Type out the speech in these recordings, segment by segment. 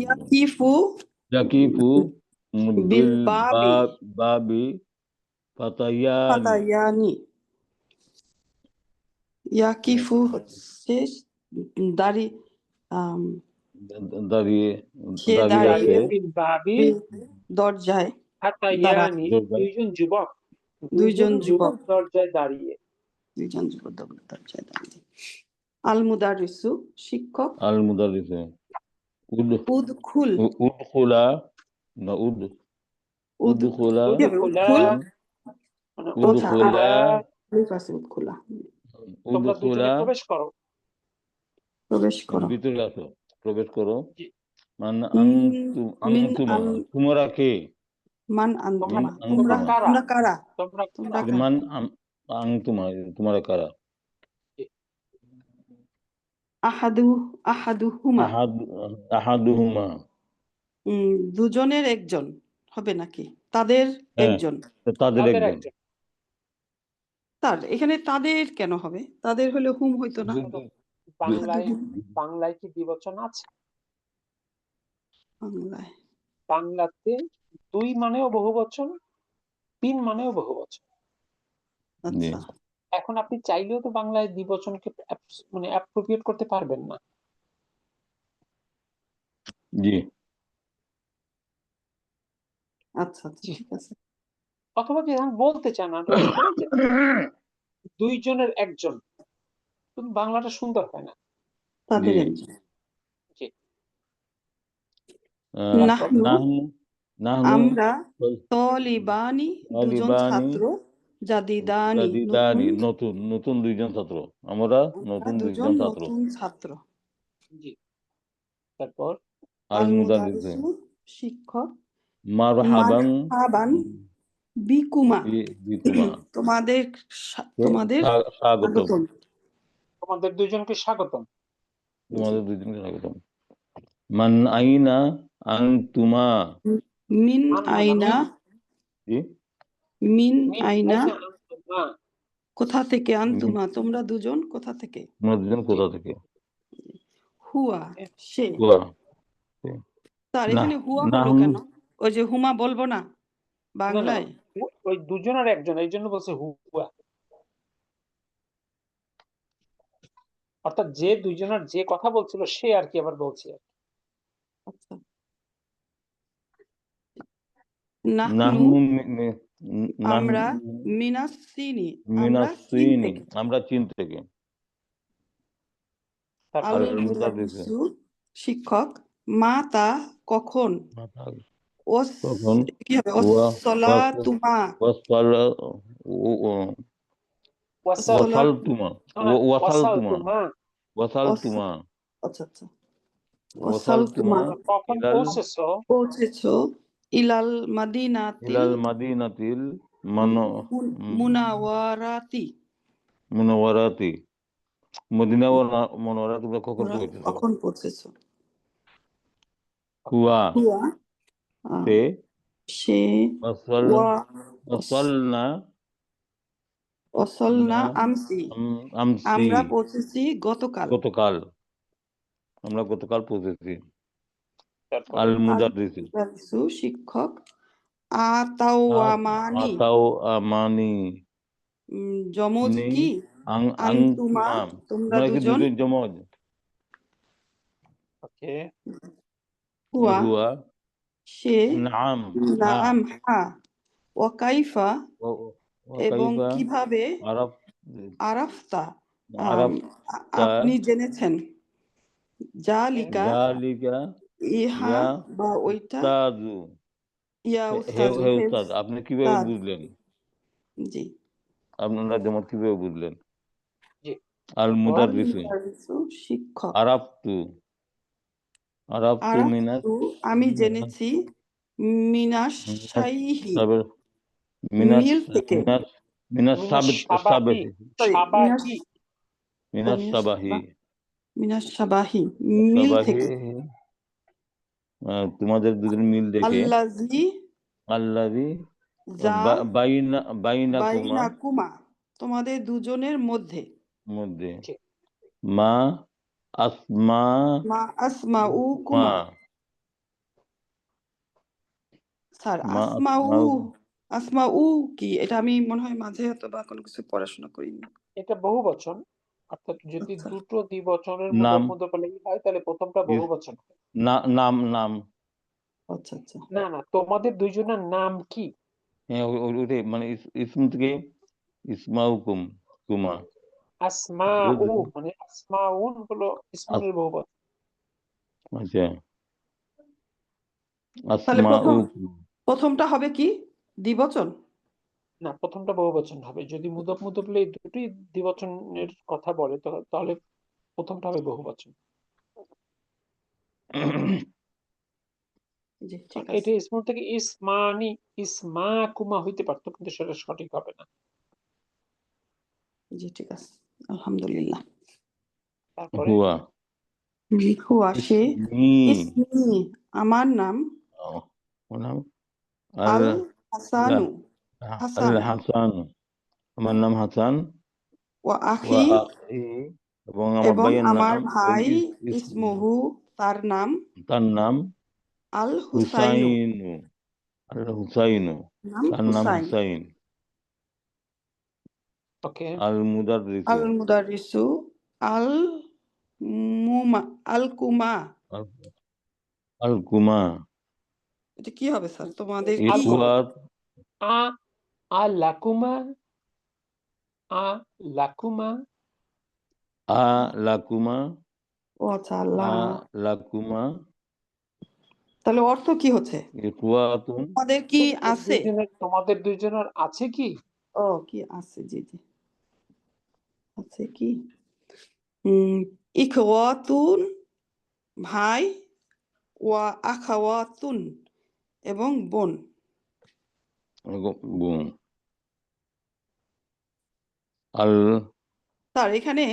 ইয়াকিফু ইয়াকিফু বিল বিল বাবি বাবি ফাতায়ানি। ফাতায়ানি। ইয়াকিফু হচ্ছে দাঁড়িয়ে, দাঁড়িয়ে সে দাঁড়িয়ে আছে। দাঁড়িয়ে বিল বাবি দরজায় ফাতায়ানি, দরজায়। দুইজন যুবক দুইজন যুবক দরজায় দাঁড়িয়ে। দুইজন যুবক দরজায় দাঁড়িয়ে। আল মুদারিসু শিক্ষক। আল মুদারিসু উদখুল উদখুলা না উদখুলা উদখুলা উদখুলা তোমরা দুজনে উদখুলা প্রবেশ করো। প্রবেশ করো। ভিতরে আসো, প্রবেশ করো। জি। মান মিন আনতুমা, তোমরা কে? মান আনতুমা, তোমরা কারা? তোমরা কারা? তোমরা তোমরা কারা? কারা? মান আনতুমা, তোমরা কারা? আহাদুহুমা, আহাদুহুমা, দুজনের একজন হবে নাকি? তাদের একজন। তাদের তাদের একজন। একজন। তার এখানে তাদের কেন হবে? তাদের হলে হুম হইতো না? বাংলায় কি দ্বিবচন আছে? বাংলায় বাংলাতে দুই মানেও বহুবচন, তিন মানেও বহুবচন। আচ্ছা, এখন আপনি চাইলেও তো বাংলায় দ্বিবচনকে মানে অ্যাপ্রোপ্রিয়েট করতে পারবেন না। জি। আচ্ছা ঠিক আছে। অথবা যে বলতে চান যে দুইজনের একজন, কিন্তু বাংলাটা সুন্দর হয় না। তাদের একজন। জি। আমরা তলিবানি, দুজন ছাত্র, জাদিদানি নতুন দুইজন ছাত্র। আমরা নতুন দুইজন ছাত্র। জি। তারপর আল মুদারিসু শিক্ষক। মারহাবান বিকুমা, বিকুমা, তোমাদের স্বাগতম। তোমাদের দুইজনকে স্বাগতম। তোমাদের দুইজনকে স্বাগতম। মান আইনা আনতুমা, মিন আইনা, মিন আইনা কোথা থেকে, আনতুমা তোমরা দুজন কোথা থেকে? তোমরা দুজন কোথা থেকে? হুয়া সে। তার এখানে হুয়া হলো কেন? ওই যে হুমা বলবো না বাংলায়? ওই দুজনের একজন, এই জন্য বলছে হুয়া। অর্থাৎ যে দুইজনের যে কথা বলছিল সে আর কি আবার বলছে। আচ্ছা। আমরা মিনাসিনি, আমরা চীন থেকে। শিক্ষক। মাতা কখন? কি হবে? ওয়াসসালাতুমা, ওয়াসালতুমা, আচ্ছা ওয়াসালতুমা কখন পৌঁছেছো? ইলাল মাদিনাতিল মুনাওয়ারাতি, মদিনা মুনাওয়ারা তোমরা কখন পৌঁছেছো? হুয়া সে ওয়াসালনা আমসি, আমরা পৌঁছেছি গতকাল। আমরা গতকাল পৌঁছেছি। আল মুদারিসু শিক্ষক। আতাওয়ামানি, জমজ কি? আনতুমা তোমরা দুজন। জমজ। ওকে। হুয়া সে। নাম হা। ওয়াকাইফা এবং কিভাবে? আরাফতা আপনি জেনেছেন। জালিকা ইহা বা ওইটা। ইয়া উস্তাদ আপনি কিভাবে বুঝলেন? জি, আপনারা জমজ কিভাবে বুঝলেন? আল মুদারিসু শিক্ষক। আরাফতু আমি জেনেছি। মিনাশ শাইহি, মিল থেকে। মিনাস সাবাহি, মিল থেকে। তোমাদের দুজন মিল দেখে। আল্লাযী বাইনাকুমা তোমাদের দুজনের মধ্যে মধ্যে ঠিক। মা আসমা মা আসমাউ মা কুমা স্যার মা আসমাউ আসমাউ আসমাউ কি এটা আমি মনে হয় মাঝে হয়তো বা কোনো কিছু পড়াশোনা করিনি। এটা বহুবচন, অর্থাৎ যদি আচ্ছা দুটো দ্বিবচনের নাম মুদাফ হয় তাহলে প্রথমটা বহুবচন হয়। নাম নাম আচ্ছা আচ্ছা না না, তোমাদের দুইজনের নাম কি? হ্যাঁ ওটাই মানে ইসম থেকে ইসমাউকুম কুমা আসমাউ মানে আসমাউন হলো ইসমুনের বহুবচন। আচ্ছা তাহলে আসমাউ প্রথমটা হবে কি দ্বিবচন? না, প্রথমটা বহুবচন হবে। যদি মুদাফ এই দুটি দ্বিবচনের কথা বলে তাহলে প্রথমটা হবে বহুবচন। জি ঠিক এটা আছে। ইসমুল থেকে ইসমানি ইসমাকুমা হইতে পারতো, কিন্তু সেটা সঠিক হবে না। জি ঠিক আছে আলহামদুলিল্লাহ। তারপরে হুয়া হুয়া সে ইসমি ইসমি আমার নাম ও নাম আল আল হাসানু আল হাসান হাসান আমার নাম হাসান ওয়া ওয়া আখি আখি এবং আমার এবং ভাইয়ের আমার নাম ভাই ইসমু ইসমুহু তার নাম তার নাম আল হুসাইনু হুসাইনু আল হুসাইনু নাম তার নাম হুসাইন হুসাইন ওকে আল মুদাররিসু আল মুদারিসু আল মুমা আল কুমা আল কুমা এটা কি হবে স্যার তোমাদের আল কি ইখওয়াত আ লাকুমা আ লাকুমা আ লাকুমা ও আচ্ছা আ আল্লাহ লাকুমা তাহলে অর্থ কি হচ্ছে ইখওয়াতুন তোমাদের কি আছে? তোমাদের দুইজনের আছে কি? ও কি আছে জি জি আছে কি হুম ইখওয়াতুন ভাই ওয়া আখাওয়াতুন এবং বোন। বুম আল স্যার এখানে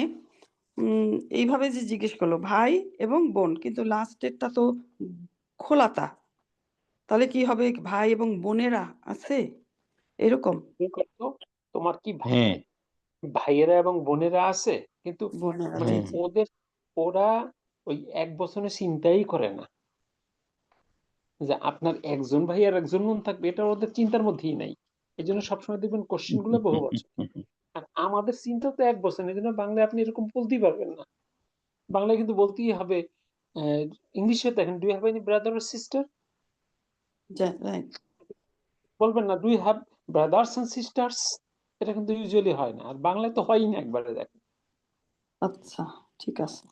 এইভাবে যে জিজ্ঞেস করলো ভাই এবং বোন, কিন্তু লাস্টেরটা তো খোলাতা, তাহলে কি হবে ভাই এবং বোনেরা আছে এরকম? তোমার কি হ্যাঁ ভাইয়েরা এবং বোনেরা আছে, কিন্তু বোনেরা মানে জি জি ওরা ওই এক বছরে চিন্তাই করে না যে আপনার একজন ভাই আর একজন বোন থাকবে, এটা ওদের চিন্তার মধ্যেই নাই। এই জন্য সবসময় দেখবেন কোশ্চেন গুলো বহু বছর। আর আমাদের চিন্তা তো এক বছর, এই জন্য বাংলায় আপনি এরকম বলতেই পারবেন না। বাংলায় কিন্তু বলতেই হবে। ইংলিশে দেখেন, do you have any brother or sister, right বলবেন না do you have brothers and sisters, এটা কিন্তু ইউজুয়ালি হয় না। আর বাংলায় তো হয়ই না একবারে। দেখেন আচ্ছা ঠিক আছে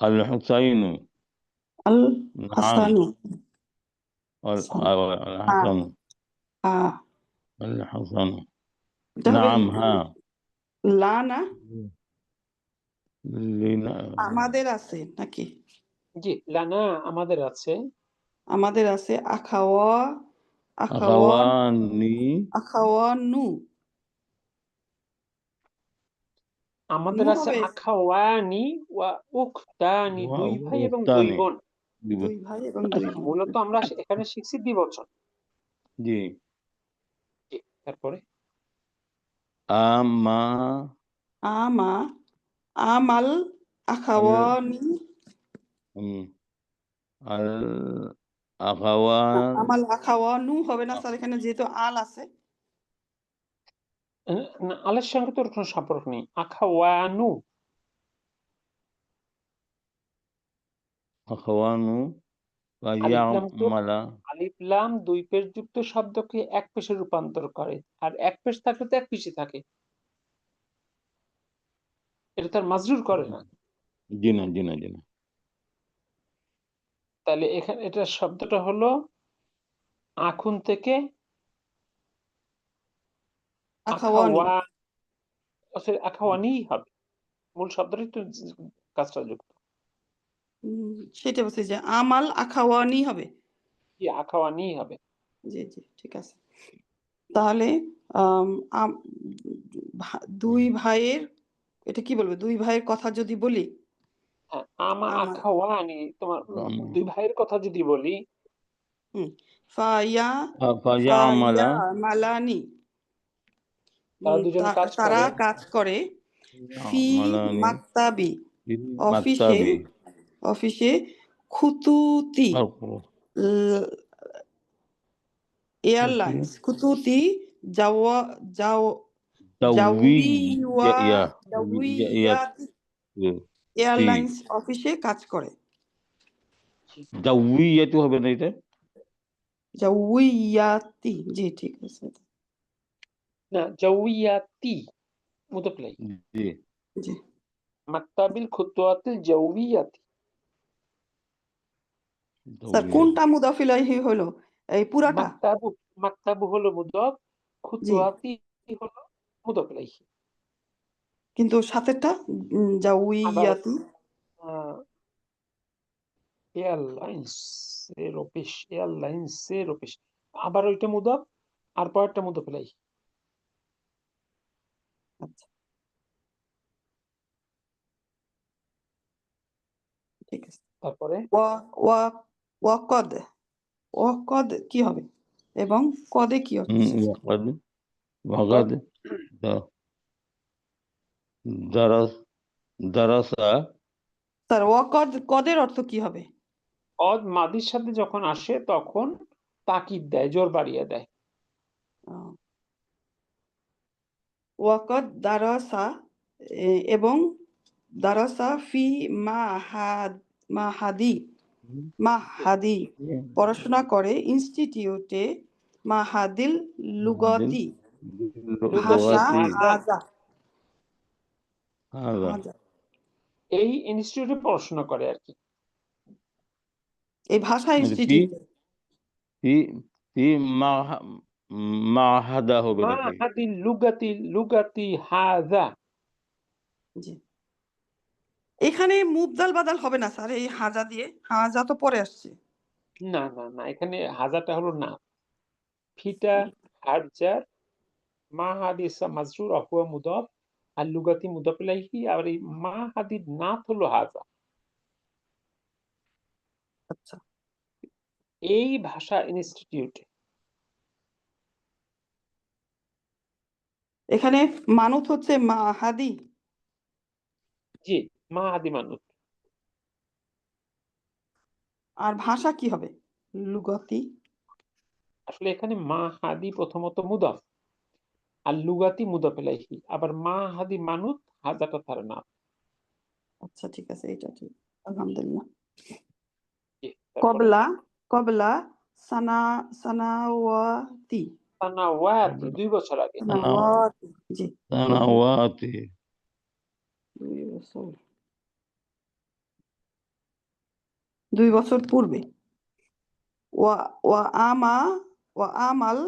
আল হুসাইনু আল নাম হাসানু আল আ হাসান আ আল হাসান এটা হবে নাম হ্যাঁ লা না লিনা আমাদের আছে নাকি? জি, লানা আমাদের আছে। আমাদের আছে আখাওয়া আখাওয়ান আখাওয়ানি আখাওয়ানু আমাদের নু আছে হবে আখাওয়ানি ওয়া উখতানি, দুই ভাই এবং দুই উক্তানি বোন। দুই ভাই এবং দুই বোন। মূলত আমরা এখানে শিখছি দ্বিবচন। জি জি, তারপরে আমা আমা আমাল আল আখাওয়ানি আল আখাওয়ান আমাল আখাওয়ানু হবে না স্যার এখানে যেহেতু আল আছে? না, আলের সঙ্গে তোর কোনো সম্পর্ক নেই। আখাওয়ানু আখাওয়ানু আলিফ লাম তো ইয়ামালা আলিফ লাম দুই পেশ যুক্ত শব্দকে এক পেশে রূপান্তর করে, আর এক পেশ থাকলে তো এক পেশে থাকে, এটা তার মাজরুর করে না। জি না জি না জি না তাহলে এখানে এটা শব্দটা হলো আখুন থেকে আখাওয়ানি আখাওয়ানি হবে। মূল শব্দটাই তো কাজটা যুক্ত। সেটা বলছি যে আমাল আখাওয়ানি হবে। কি আখাওয়ানি হবে। জি জি ঠিক আছে। তাহলে দুই ভাইয়ের এটা কি বলবো, দুই ভাইয়ের কথা যদি বলি হ্যাঁ, আমা আমার আখাওয়ানি তোমার দুই ভাইয়ের কথা যদি বলি, ফাইয়া ফায়ামালা ফাইয়া মালানি তারা দুজন কাজ তারা করে কাজ করে ফি মালানি মাক্তাবি অফিসে মাক্তাবি অফিসে খুতুতি ল- এয়ারলাইন্স খুতুতি জাওয়া জাও জাউইয়া ইয়া জাউইয়াতি তি এয়ারলাইন্স অফিসে কাজ করে জাউইয়াতু হবে না এটা? জাউইয়াতি, জি ঠিক আছে, না, জাউইয়াতি মুদাফ ইলাইহি, জি জি। মাক্তাবিল খুতুওয়াতিল জাউইয়াতি। স্যার কোনটা মুদাফ ইলাইহি হলো? এই পুরাটা? মাক্তাবু হলো মুদাফ, জি, খুতুওয়াতি হলো মুদাফ ইলাইহি। কিন্তু সাথেরটা আবার জাউইয়াতি এয়ারলাইন্সের অফিস, আবার ওইটা মুদাফ আর পরেরটা মুদাফ ইলাইহি। আচ্ছা ঠিক আছে। তারপরে ওয়া ওয়া ওয়াকদ ওয়াকদ কি হবে এবং কদে কি হচ্ছে? ওয়াকাদ ওয়াকাদ দারাস দারাসা স্যার ওয়াকদ কদের অর্থ কি হবে? অদ মাদির সাথে যখন আসে তখন তাকিদ দেয়, জোর বাড়িয়ে দেয়। ওয়াকদ দারাসা এবং দারাসা ফি মাহাদি পড়াশোনা করে ইনস্টিটিউটে মাহাদিল লুগতি ভাষা হাজা হাজা এই ইনস্টিটিউটে পড়াশোনা করে আর কি। এই ভাষা ইনস্টিটিউটে ফি ফি মাহাদা হবে নাকি? মাহাদিল লুগাতি হাজা। জি, এখানে মুবদাল বাদাল হবে না স্যার, এই হাজা দিয়ে, হাজা তো পরে আসছে। না না না, এখানে হাজাটা হলো না, ফিটা হাজার, মাহাদিসা মাজরুর অহুয়া মুদাফ আর লুগাতি মুদাফ ইলাইহি, আর এই মাহাদির নাত হলো হাজা। আচ্ছা, এই ভাষা ইনস্টিটিউটে এখানে মানত হচ্ছে মাহাদি, জি মাহাদি মানুষ। আর ভাষা কি হবে? লুগতি। আসলে এখানে মাহাদি প্রথমত মুদাফ আর লুগাতি মুদাফ ইলাইহি, আবার মাহাদি মানুষ, হাজাটা তার নাম। আচ্ছা ঠিক আছে, এটা ঠিক, আলহামদুলিল্লাহ। জি, তারপরে কবলা কবলা সানাওয়াতি সানাওয়াতি 2 বছর আগে। সানাওয়াতি, জি সানাওয়াতি 2 বছর, 2 বছর পূর্বে। ওয়া ওয়া আমা ওয়া আমাল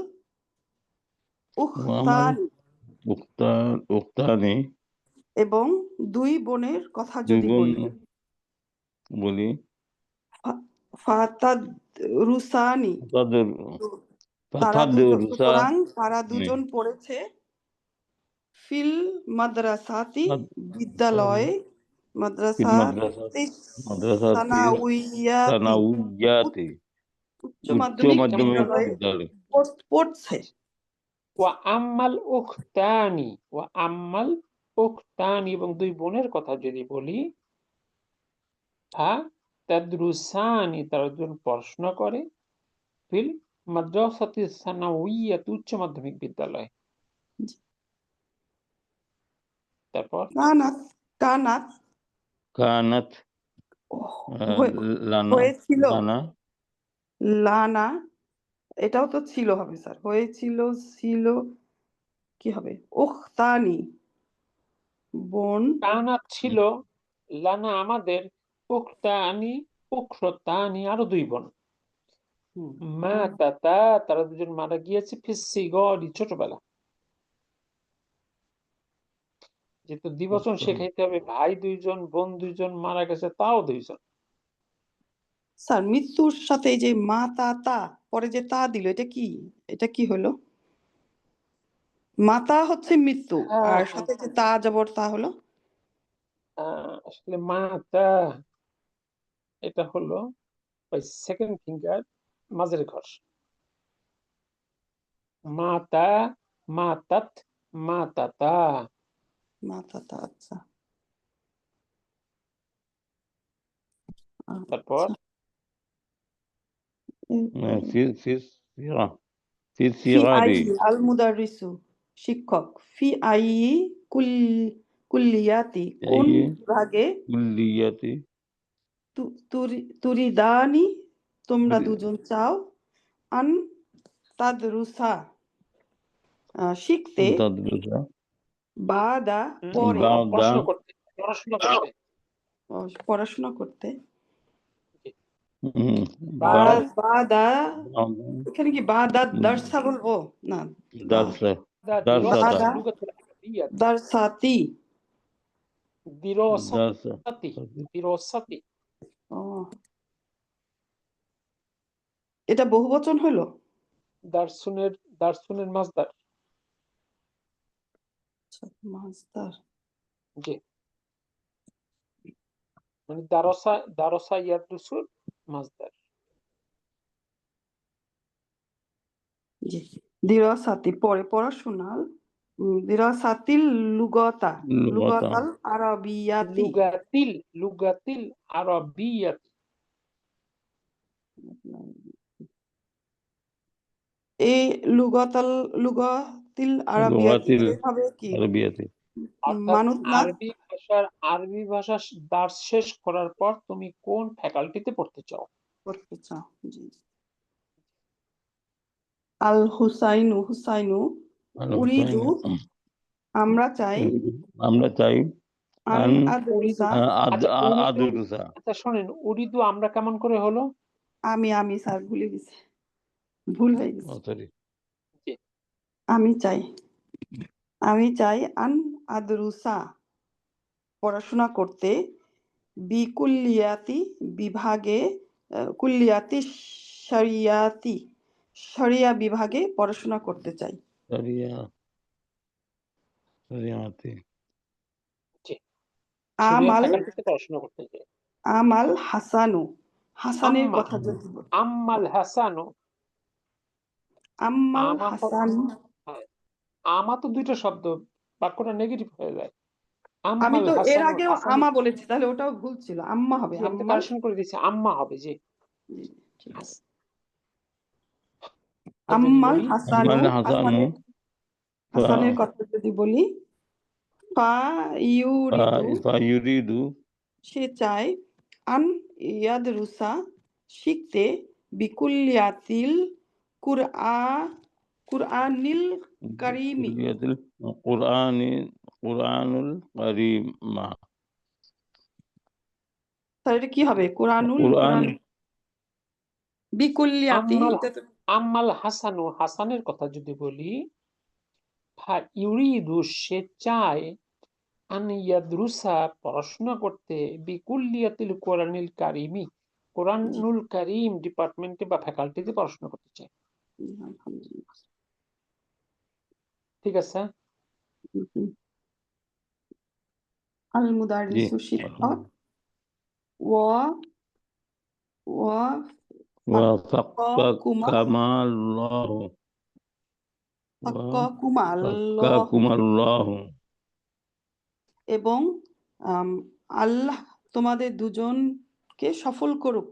আমার উখতানি উক্তানি এবং 2 বোনের কথা দুই যদি বোন বলি, বলি ফাতাদরুসানি তাদের সুতরাং তারা দুজন পড়েছে ফিল মাদ্রাসাতি বিদ্যালয়ে মাদ্রাসাতি সানাউইয়াতি উচ্চ মাধ্যমিক বিদ্যালয়ে পড়ছে। ওয়া আম্মাল উখতানি এবং 2 বোনের কথা যদি বলি, তাদরুসানি তারা দুজন পড়াশোনা করে, ফিল মাদ্রাসাতি সানাউইয়াতি উচ্চ মাধ্যমিক বিদ্যালয়। তারপর কানাত কানাত কানাত লানা হয়েছিল লানা লানা, এটাও তো ছিল হবে স্যার, হয়েছিল ছিল কি হবে? উখতানি বোন, কানাত ছিল, লানা আমাদের, উখতানি উখরতানি আরো 2 বোন, মাতাতা তারা দুজন মারা গিয়েছে, ফিসসিগরি ছোটবেলা। যেহেতু দ্বিবচন শেখাইতে হবে, ভাই 2 জন বোন 2 জন মারা গেছে তাও 2 জন। স্যার মৃত্যুর সাথে এই যে মা তা পরে যে তা দিল, এটা কি হলো? মাতা হচ্ছে মৃত্যু, আর সাথে যে তা জবর তা হলো আসলে মাতা এটা হলো ওই সেকেন্ড ফিঙ্গার মাঝের ঘর, মাতা মাতাত মাতাতা। মাতাতা, আচ্ছা তারপর আচ্ছা এরপরে সিরা ফি আই সিরারি আল মুদারিসু শিক্ষক ফি আই কুল কুল্লিয়াতি কোন এই বিভাগে কুল্লিয়াতি তুরিদানি তোমরা দুজন চাও আন তাদরুসা শিখতে তাদরুসা বাদা পরে বাদা পড়াশোনা করতে। পড়াশোনা করতে বাদ- বাদা এখানে কি বাদা দারসা বলবো না দারসা দিরসাতি, বাদা লুগাতুল আরাবিয়্যাত, দারসাতি দারসা দিরসাতি। ও এটা বহুবচন হলো দারসুনের মাসদার। মাস্টার জি, মানে দারসা ইয়াদরুসুল মাসদার। জি দিরাসাতি পরে পড়াশোনার দিরাসাতিল লুগাতা লুগাতা লুগাতাল আরাবিয়াতি লুগাতিল আরাবিয়্যাত। এই লুগাতিল আরাবিয়াতি লুগাতিল এভাবে কি আরবিয়াতি অর্থাৎ মানুষ না আরবি ভাষা দার্স শেষ করার পর তুমি কোন ফ্যাকাল্টিতে পড়তে চাও? করতে চাও জি আল হুসাইনু উরিদু আমরা চাই আমরা চাই আন আন আদরুসা আদরুসা আচ্ছা শোনেন, উরিদু আমরা কেমন করে হলো? আমি স্যার ভুলে গেছি ভুল হয়ে গেছে সরি আমি চাই আন আদরুসা পড়াশোনা করতে বিকুল্লিয়াতি বিভাগে কুল্লিয়াতি শরিয়া বিভাগে পড়াশোনা করতে চাই শরিয়াতি জি, শরিয়া আমাল ফ্যাকাল্টিতে পড়াশোনা করতে চাই। আমাল হাসানের আম্মা। কথা যদি বলি আম্মাল হাসানু। আম্মাল আমা হাসান হ্যাঁ, আমা তো দুইটা শব্দ, বাক্যটা নেগেটিভ হয়ে যায়। আমি আম্মাল তো এর হাসানু, আগেও হাসানু আমা বলেছি তাহলে ওটাও ভুল ছিল আম্মা হবে আম্মাল কারেকশন করে দিয়েছে, আম্মা হবে। জি, জি, ঠিক আছে যদি আম্মাল বলি হাসানু আম্মাল হাসানু হাসানের কথা যদি বলি ফা ইউরিদু সে চায় আন ইয়াদরুসা শিখতে বিকুল্লিয়াতিল কুরআনিল কারিমি কুল্লিয়াতিল কুরআনুল কারীমা তাহলে এটা কি হবে কোরআন বিকুল্লিয়াতি আম্মাল হাসানু, হাসানের কথা যদি বলি, ফা ইউরিদু সে চায়, আন ইয়াদরুসা পড়াশোনা করতে, বিকুল্লিয়াতিল কোরআনিল কারিমি কোরআনুল কারিম ডিপার্টমেন্টে বা ফ্যাকাল্টিতে পড়াশোনা করতে চায়। ঠিক আছে। আল মুদারিসু শিক্ষক ওয়া ওয়াফাক্কাকুমাল্লাহু আল্লাহ এবং আল্লাহ তোমাদের দুজনকে সফল করুক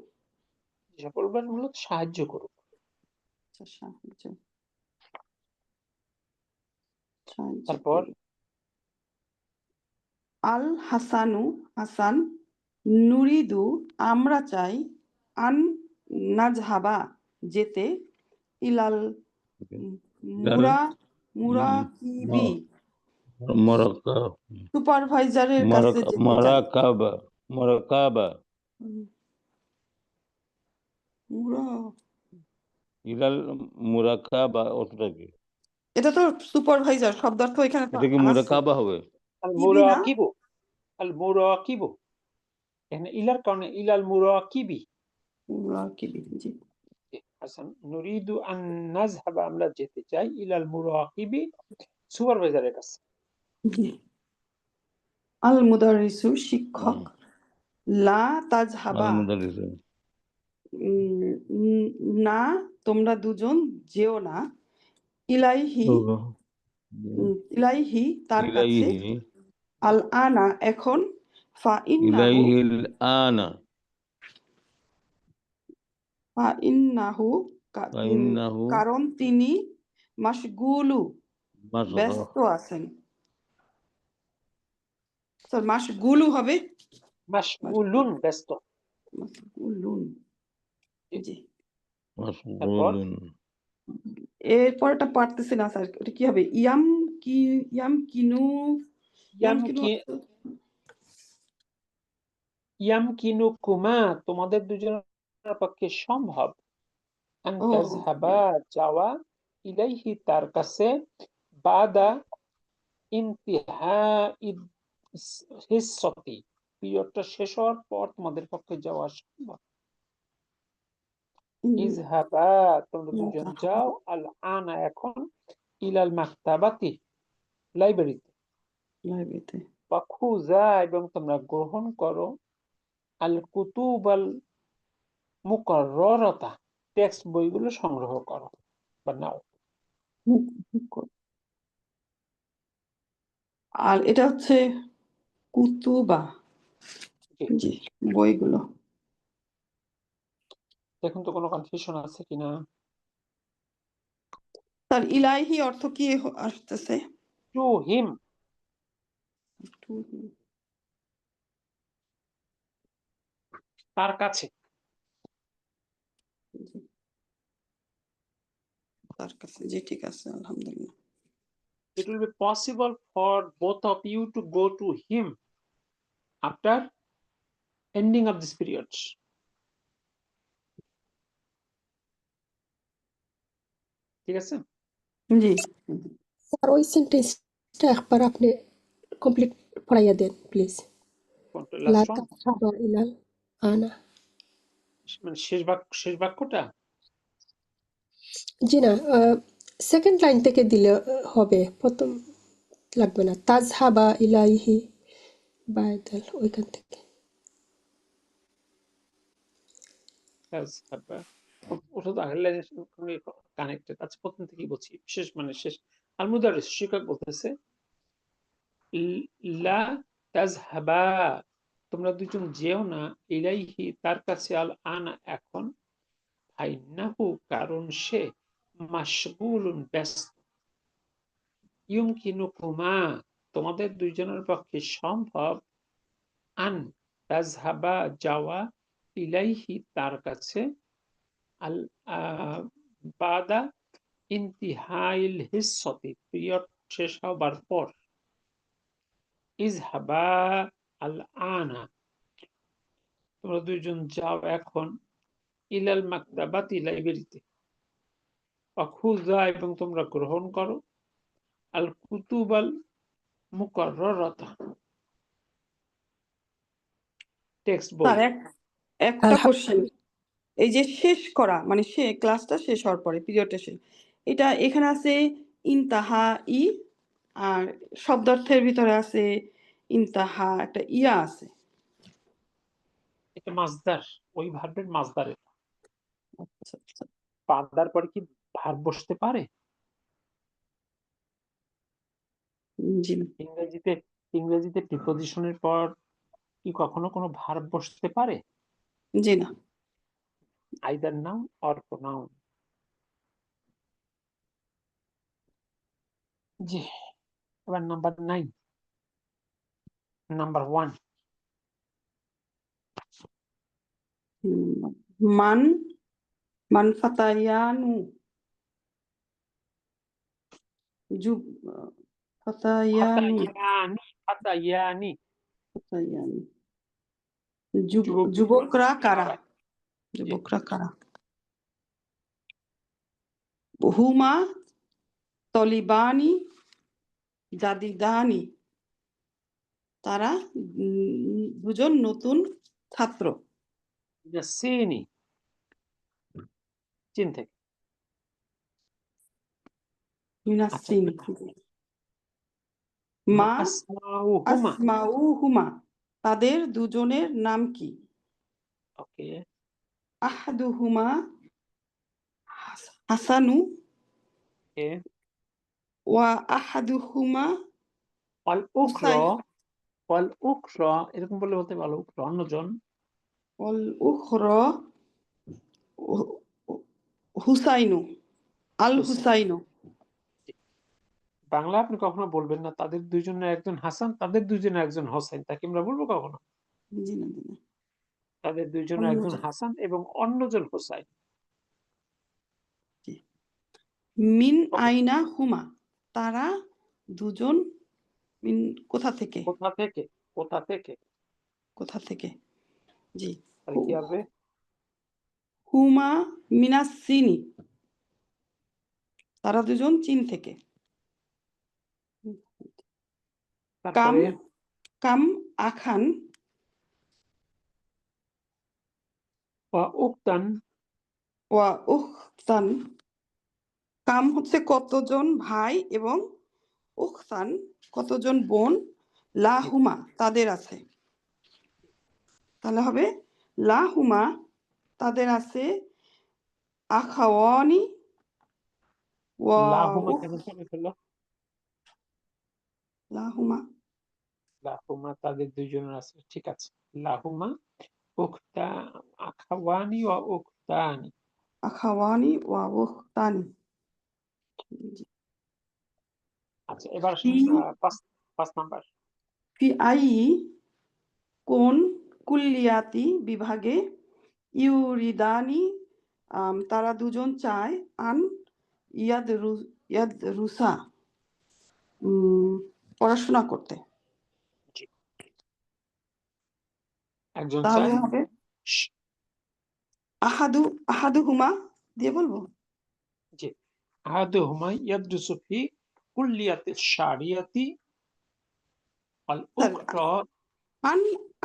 সফল মূলত সাহায্য করুক। তারপর আল হাসান নুরিদু আমরা চাই আন নাজহাবা যেতে ইলাল মুরাকিবি সুপারভাইজারের কাছে যেতে চাই মুরাকাবা ইলাল মুরাকাবা অর্থটা কি? এটা তো সুপারভাইজার শব্দার্থ এখানে তো এটা কি আছে মুরাকাবা হবে? আল মুরাকিবু, এখানে ইলার কারণে ইলাল মুরাকিবি। জি হাসান নুরিদু আন নাযহাবা আমরা যেতে চাই ইলাল মুরাকিবি সুপারভাইজারের কাছে। আল মুদারিসু শিক্ষক লা তাজহাবা না তোমরা দুজন যেও না ইলাইহি ইলাইহি তার কাছে, ইলাইহি আল আনা এখন, ফা ইন্নাহু ইলাইহিল আনা ফাইন্নাহু কারণ তিনি মাশগুলু মাশগা ব্যস্ত আছেন। স্যার মাশগুলু হবে, মাশগুলুন ব্যস্ত। মাশগুলুন। জি, তারপর মাশগুলুন এরপরটা পারতেছি না স্যার, এটা কি হবে? ইয়াম কিনু ইয়ামকিনুকুমা তোমাদের দুজনের পক্ষে সম্ভব, আন ও তাযহাবা যাওয়া, ইলাইহি তার কাছে, বাদা ইনতিহাই হিসসতি পিরিয়ডটা শেষ হওয়ার পর তোমাদের পক্ষে যাওয়া সম্ভব। ইযহাবা তোমরা দুজন যাও, আল আনা এখন, ইলাল মাকতাবাতি লাইব্রেরিতে, ওয়াখুযা এবং তোমরা গ্রহণ করো, আল কুতুবাল মুকাররাতা টেক্সট বইগুলো সংগ্রহ করো বা নাও। আর এটা হচ্ছে কুতুবা, জি, জি, বইগুলো। দেখুন তো কোনো কনফিউশন আছে কিনা। তার ইলাইহি অর্থ কি আসতেছে? টু হিম তার কাছে। জি, তার কাছে, জি ঠিক আছে, আলহামদুলিল্লাহ। It will be possible for both of you to go to him after ending of this period. ঠিক আছে, জি, স্যার ওই সেন্টেন্সটা একবার আপনি কমপ্লিট পড়াইয়া দেন প্লিজ। কোনটা লা লাস্ট ওয়ান, তাযহাবা ইলাল আনা। মানে শেষ বাক্যটা। জি না, সেকেন্ড লাইন থেকে দিলে হবে, প্রথম লাগবে না। তাযহাবা ইলাইহি বাদাল ওইখান থেকে। ওটা তো আগের লাইনের সঙ্গে কানেক্টেড। আচ্ছা, প্রথম থেকেই বলছি, শেষ মানে শেষ। আল মুদারিস শিক্ষক বলতেছে, লা তাযহাবা তোমরা দুজন যেও না, ইলাইহি তার কাছে, আল আনা এখন, ফাইন্নাহু কারণ সে, মাশগুলুন ব্যস্ত, ইউমকিনুকুমা তোমাদের দুইজনের পক্ষে সম্ভব, আন তাযহাবা যাওয়া, ইলাইহি তার কাছে, আল বাদা ইনতিহাইল হিসসতি পিরিয়ড শেষ হবার পর, ইযহাবা আল আনা তোমরা দুইজন যাও এখন, ইলাল মাকতাবাতি লাইব্রেরিতে, ওয়াখুযা এবং তোমরা গ্রহণ করো, আল কুতুবাল মুকাররাতা টেক্সট বই। স্যার একটা কোশ্চেন, এই যে শেষ করা মানে সে ক্লাসটা শেষ হওয়ার পরে পিরিয়ডটা শেষ, এটা এখানে আছে ইনতাহা ই, আর শব্দার্থের ভিতরে আছে ইনতাহা একটা ইয়া আছে। এটা মাসদার, ওই ভার্বের মাসদার। আচ্ছা আচ্ছা, পাদার পরে কি ভার্ব বসতে পারে? জি ইংরেজিতে প্রিপোজিশনের পর কি কখনো কোনো ভার্ব বসতে পারে? জি না। Either noun or pronoun. জি, এবার নাম্বার 9, নাম্বার 1, মান ফাতায়ানু ফাতায়ানু ফাতায়ানি ফাতায়ানু যুবক যুবকরা কারা? কারা? যুবকরা কারা? হুমা তলিবানি জাদিদানি, তারা দুজন নতুন ছাত্র। নাসিনি চীন থেকে। ইউনাসিন। মা আসমাউহুমা, আসমাউহুমা, তাদের দুজনের নাম কি? ওকে, আহাদুহুমা হাসানু ওকে, ওয়া আহাদুহুমা অল উখর, হুসাই অল উখর এরকম বললে বলতে পারো, উখর অন্যজন। ওয়াল উখরা হুসাইনু আল হুসাইন। হুসাইনু। বাংলা আপনি কখনো বলবেন না তাদের দুইজনের একজন হাসান, তাদের দুইজনের একজন হোসেন, তাকে আমরা বলবো কখনো? জি না জি না। তাদের দুইজনের একজন অন্যজন। হাসান এবং অন্যজন হোসাইন। জি। মিন ওকে, আইনা হুমা, তারা দুজন। মিন কোথা থেকে? কোথা থেকে? কোথা থেকে? কোথা থেকে? জি। তাহলে কি হবে? হুমা মিনাস সিনি, তারা দুজন চীন থেকে। কাম তারপরে কাম আখান ওয়া উক্তান, ওয়া উখতান, কাম হচ্ছে কতজন ভাই এবং উখতান কতজন বোন, লাহুমা তাদের আছে। তাহলে হবে লাহুমা তাদের আছে, আখাওয়ানি ওয়া লাহুমা উখ কেন চলে গেল? লাহুমা লাহুমা তাদের দুইজনের আছে, ঠিক আছে। লাহুমা উখতা, আখাওয়ানি ওয়া উখতানি। আখাওয়ানি ওয়া উখতানি। আচ্ছা, এবার ফি আসেন পাঁচ, 5 নাম্বার। ফি আই কোন কুল্লিয়াতি বিভাগে ইউরিদানি তারা দুজন চায় আন ইয়াদ রুসা পড়াশোনা করতে। জি, একজন তাহলে চায় হবে আহাদুহুমা দিয়ে বলবো। জি, আহাদুহুমা ইয়াদরুসু ফি কুল্লিয়াতিশ শারিয়াতি ওয়াল স্যার উখরা। আন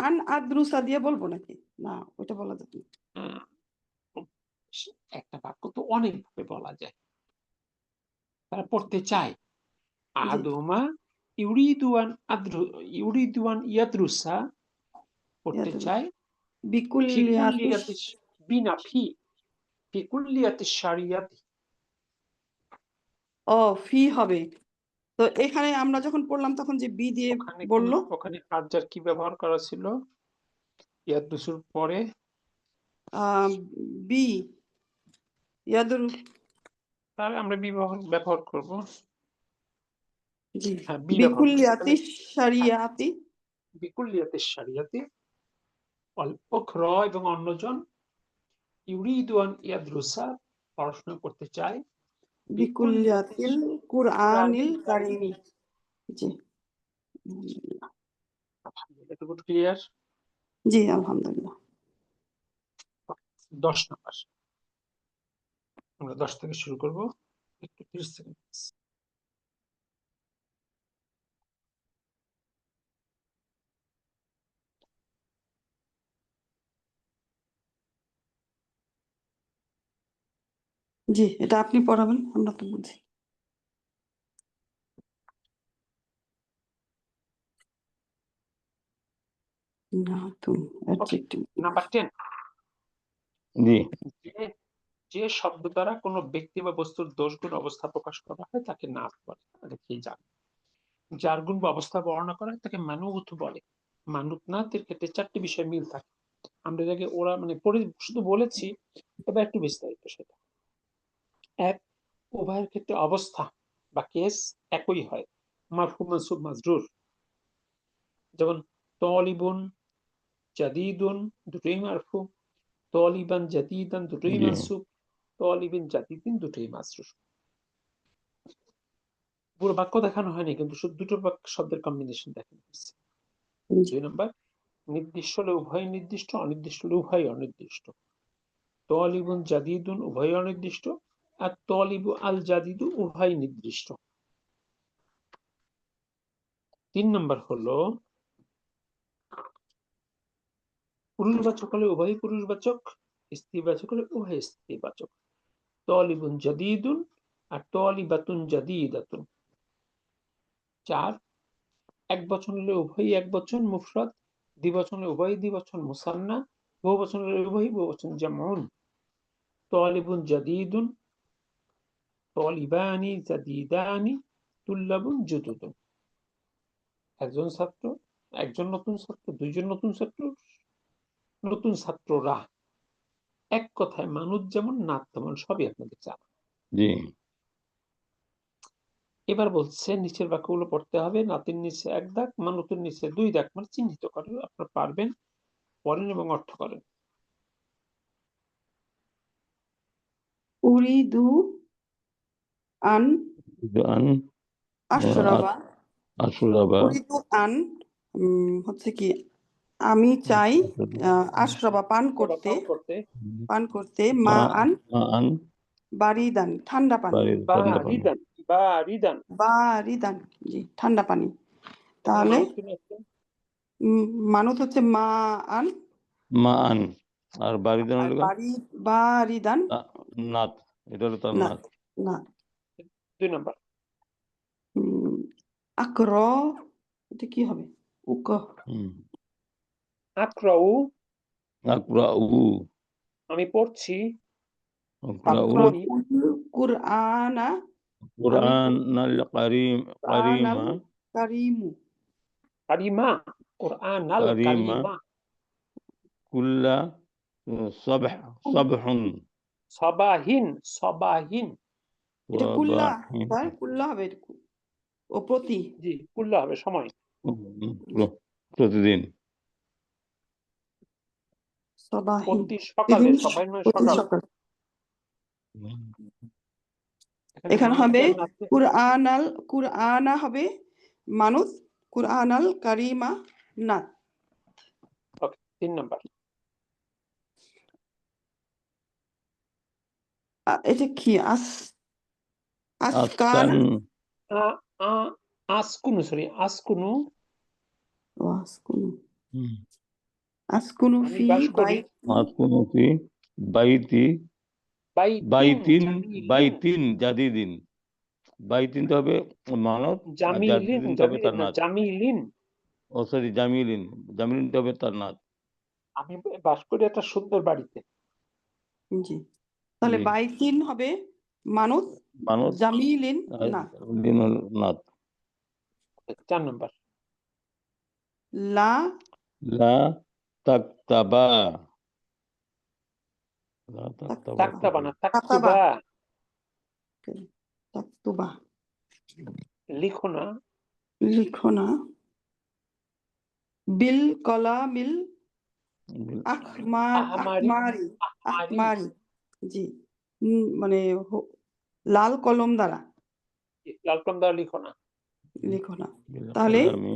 আন আদ্রুসা দিয়ে বলবো নাকি? না, ওটা বলা যাবে না। আহ, একটা বাক্য তো অনেকভাবে বলা যায়। তারা পড়তে চায়। জি। আহাদুহুমা ইউরিদুয়ান আদ্রু, ইউরিদুয়ান ইয়াদরুসা পড়তে চায় ফি বিকুল্লিয়াতি কুল্লিয়াতিশ, বিনা ফি, ফি কুল্লিয়াতিশ শারিয়াতি। ও ফি হবে। তো এখানে আমরা যখন পড়লাম তখন যে বি দিয়ে ওখানে কোন, বললো ওখানে আরজার কি ব্যবহার করা ছিল ইয়াদরুসুর পরে? বি ইয়াদুর তাহলে আমরা ব্যবহার করব। জি হ্যাঁ, বি ব্যবহার করব। বিকুল্লিয়াতি তাহলে হ্যাঁ, শারিয়াতি বিকুল্লিয়াতিশ শারিয়াতি ওয়াল উখরা এবং অন্যজন ইউরিদুয়ান ইয়াদরুসা পড়াশোনা করতে চায় বিকুল্লিয়াতিশ বিকুল্লিয়াতিল কুরআনিল কুরআনিল কারীম। কারীমি। জি এটুকু ক্লিয়ার? জি আলহামদুলিল্লাহ। 10 নাম্বার, আমরা 10 থেকে শুরু করব, একটু 30 সেকেন্ড। জি এটা আপনি পড়াবেন, আমরা তো বুঝি না। তুমি ওকে, অ্যাডজেক্টিভ নাম্বার 10। জি, যে, যে শব্দ দ্বারা কোনো ব্যক্তি বা বস্তুর দোষগুণ অবস্থা প্রকাশ করা হয় তাকে নাত বলে। দেখি যাক, যার গুণ বা অবস্থা বর্ণনা করা হয় তাকে মানুত বলে। মানুত নাতের ক্ষেত্রে 4টি বিষয় মিল থাকে। আমরা এটাকে ওরা মানে পড়ে শুধু বলেছি, এবার একটু বিস্তারিত সেটা। এক, উভয়ের ক্ষেত্রে অবস্থা বা কেস একই হয়, মারফু মানসুব মাজরুর। যেমন তলিবুন জাদিদুন দুটোই মারফু, তলিবান জাদিদান দুটোই জি, মানসুব, তলিবিন জাদিদিন দুটোই মাজরুর। পুরো বাক্য দেখানো হয়নি, কিন্তু শুধু দুটো শব্দের কম্বিনেশন দেখানো হয়েছে। 2 নম্বর, নির্দিষ্ট হলে উভয় নির্দিষ্ট, অনির্দিষ্ট হলে উভয় অনির্দিষ্ট। তলিবুন জাদিদুন উভয় অনির্দিষ্ট, আর তলিবু আল জাদিদু উভয় নির্দিষ্ট। 3 নম্বর হলো পুরুষবাচক হলে উভয় পুরুষবাচক, স্ত্রীবাচক হলে উভয় স্ত্রীবাচক। তলিবুন জাদিদুন আর তলিবাতুন জাদিদাতুন। 4, এক বচন হলে উভয় এক বচন মুফরাদ, দ্বিবচন হলে উভয় দ্বিবচন মুসান্না, বহুবচন হলে উভয় বহুবচন জামউন। তলিবুন জাদিদুন, তলিবানি জাদিদানি, তুল্লাবুন জুদুদুন। একজন ছাত্র, একজন নতুন ছাত্র, দুইজন নতুন ছাত্র, নতুন ছাত্ররা। এক কথায় মানুষ যেমন নাত তেমন, সবই আপনাদের জানা। জি এবার বলছে নিচের বাক্যগুলো পড়তে হবে। নাতির নিচে 1 দাগ, মানুতের নিচে 2 দাগ, মানে চিহ্নিত করেন। আপনারা পারবেন, পড়েন এবং অর্থ করেন। উরিদু আন আন আশরাবা। আশুরাবা উরিদু আন হচ্ছে কি আমি চাই আশরাবা পান করতে, পান করতে মা আন আন বারিদান ঠান্ডা পানি, ঠান্ডা পানি বারিদান, বারিদান। বারিদান জি ঠান্ডা পানি। তাহলে মানুষ কিনে আসছেন? মানত হচ্ছে মা আন মা আন, আর বারিদান আর হলো বারিদান নাত, এটা হলো তার না নাত। না 2 নাম্বার। আকর এটা কি হবে? উক আকরাউ, আকরাউ, আমি পড়ছি। আকরাউ পানি, কুরআনা কুরআনাল কারিমা কারিমু কারিমা, কুরআনাল কারিমা কারিমা। কুল্লা সাবহুন সবাহিন, সবাহিন। এটা কুল্লা সাবাহিন। স্যার কুল্লা হবে ও প্রতি জি, কুল্লা হবে সময়। প্রতিদিন সবাহিন প্রতি সকালে, প্রতিদিন সবাই নয় প্রতি সকাল। সকাল। এখানে মানুষ হবে আর নাতে- কুরআনা হবে মানুষ, কুরআনাল কারিমা না। ওকে, 3 নাম্বার। এটা কি আসকান আসকান আসকুনু, সরি, আসকুনু। আসকুনু আসকুনু আমি ফি বাস করি। আসকুনু ফি বাইতি বাইতিন জামিলিন, বাইতিন জাদিদিন। বাইতিন তো হবে মানত, আর জামিলিন, জাদিদিন তো হবে তার না, নাত। জামিলিন। ও সরি, জামিলিন, জামিলিন তো হবে তার নাত। আমি বাস করি একটা সুন্দর বাড়িতে। জি তাহলে জি। বাইতিন হবে মানুষ, মানত জামিলিন আর না। দিন হলো নাত। 4 নাম্বার। লা লা তাকতাবা, লা তাকতাবা তাকতাবা না, কাতাবা তাকতুবা। তাকতুবা লিখো না। লিখো না। বিল কলামিল আহমারি, আহমারি আহমারি। আহমারি জি মানে লাল কলম দ্বারা লাল কলম দ্বারা লিখো না। লিখো না। তাহলে কলামি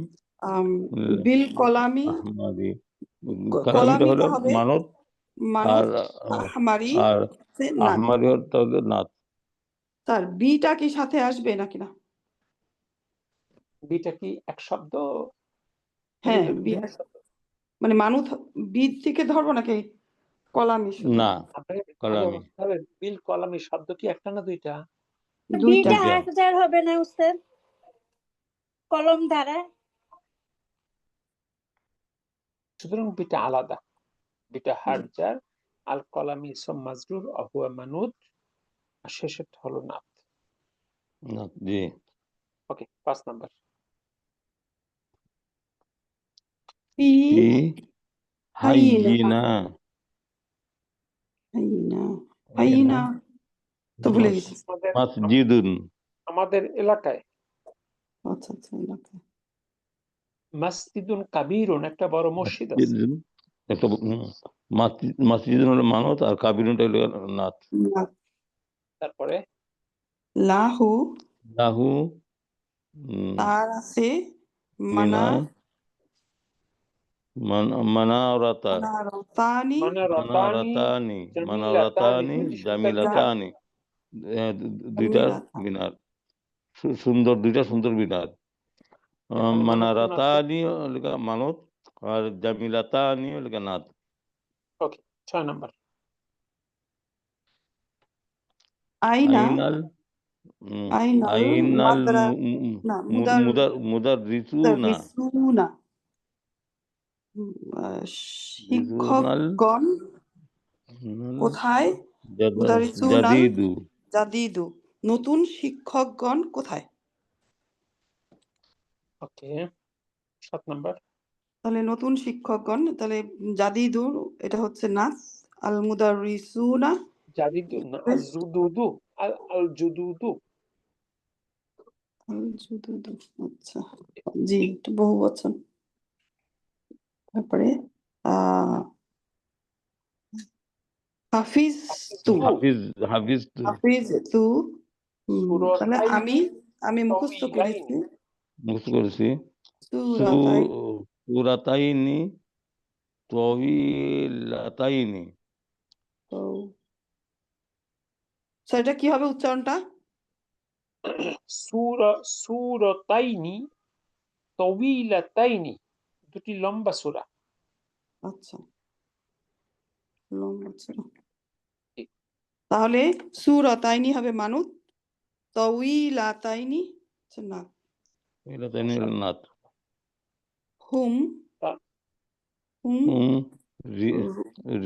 বিল কলামি, আহমারি, কালামিটা কলামিটা হলো হবে মানত, মানুষ, আর আহমারি আর নাত। আহমারি হতো নাত। স্যার বিটা কি সাথে আসবে নাকি না? বিটা কি এক শব্দ? হ্যাঁ বি ভিন্ন শব্দ? মানে মানুষ বি থেকে ধরবো নাকি কলামি শুধু? না, আপনাকে ভালো কলামি বুঝতে হবে, বিল কলামি শব্দ কি একটা না দুইটা? দুইটা। বিটা হার্ফ জার হবে না উস্তাদ? কলম ধারা সুতরাং বিটা আলাদা। বিটা হার্জার, আল কলামি ইসম মাজরুর, অহুয়া মানুদ, আর শেষেরটা হলো নাত। নাত। জি। ওকে, 5 নাম্বার। পি ফি হাইনা হাইয়িনা, হাইনা হাইনা তো ভুলে গেছি। মাসজিদুন, আমাদের এলাকায় আচ্ছা আচ্ছা এলাকা। মাসজিদুন কাবীরুন, একটা বড় মসজিদ আছে। মাসজিদুন, একটা মাসজিদুন হলো মানত, আর কাবিরুনটা হলো নাত। তারপরে লাহু লাহু তার আছে মিনা মানারাতা, মানারতানি মানারাতানি, মানারাতানি জামিলাতানি, দুইটা জামিলাতানি। মিনার, সুন্দর, দুইটা সুন্দর মিনার। এখানে মানারাতানি হলো মানত, আর জামিলাতানি হলো নাত। ওকে, 6 নাম্বার। আইনা আইনাল আইনাল আইনাল মাদরা না মুদাররিসুনা, মুদাররিসুনা শিক্ষকগণ কোথায়? মুদাররিসুনাল জাদিদু, জাদিদু নতুন শিক্ষকগণ কোথায়? ওকে, 7 নাম্বার। তাহলে নতুন শিক্ষকগণ, তাহলে জাদিদুর এটা হচ্ছে নাস, আল মুদারিসুনা জাদিদু না, আল-জুদুদু, আল-জুদুদু। আল জুদুদু, আচ্ছা জি, এটা বহু বচন। তারপরে হাফিজ তু, হাফিজ তো হাফিজ তু, তাহলে সূরাতাইনি আমি মুখস্থ তাওয়ীলাইনি। করেছি মুখস্থ করেছি সূরাতাই। সূরাতাইনি তাওয়ীলাতাইনি। তো এটা কি হবে উচ্চারণটা? সূরাতাইনি তাওয়ীলাতাইনি, দুটি লম্বা সূরা। আচ্ছা, লম্বা সূরা। তাহলে সূরাতাইনি হবে মানুত, তাওয়ীলাতাইনি হচ্ছে নাত। তাওয়ীলাতাইনি হলো নাত। হুম তা- হুম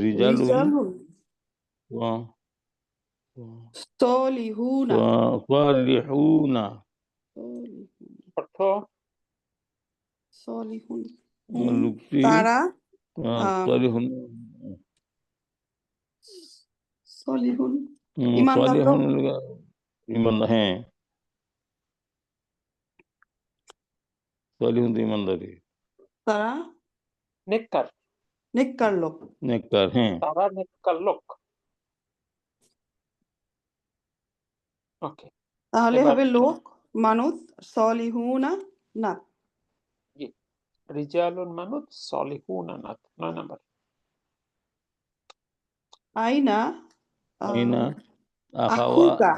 রিজালুন রিজালুন ওয়া- সলিহুনা, সালিহুনা। অর্থ সলিহুন, লোকটি তারা সালিহুন, সলিহুন ইমানদার সালিহুন লোক, ইমানদার, হ্যাঁ সালিহুন তো ইমানদারি, তারা নেককার, নেককার লোক। নেককার, হ্যাঁ। তারা নেককার লোক। ওকে, তাহলে এবার হবে লোক মানুষ, সলিহুনা নাত। জি, রিজালুন মানুত, সলিহুনা নাত। 9 নাম্বার। আইনা আইনা আখুকা,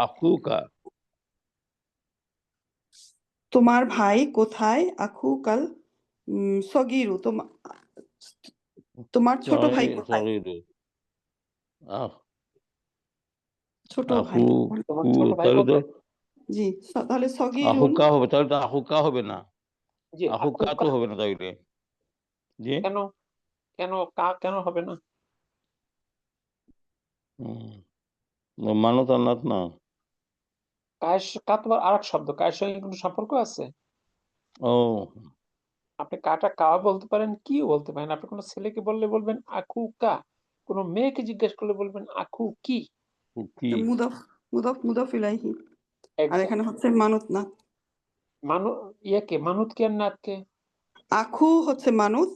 আখুকা, তোমার ভাই কোথায়? আখুকাল সগিরু, তোমার ছোট ভাই কোথায়? সগীরু, ছোট ভাই, আখু, তোমার ছোট ভাই তাহলে তো কোথায়? জি, তাহলে সগিরুন। আহুকা হবে, তাহলে তো আহুকা হবে না, জি, আহুকা তো হবে না তাইলে। জি, কেন কেন কেন হবে না? মানত আর নাত না। কা তোমার আরেক শব্দ, কায়ের সঙ্গে কোনো সম্পর্ক আছে? ও আপনি কাটা কা বলতে পারেন, কিও বলতে পারেন। আপনি কোনো ছেলেকে বললে বলবেন আখু কা, কোনো মেয়েকে জিজ্ঞেস করলে বলবেন আখু কি। কি, মুদফ মুদফ মুদফ ইলাইহি, আর Exact. এখানে হচ্ছে মানুত না। মানুতকে আর নাতকে। আখু হচ্ছে মানুত,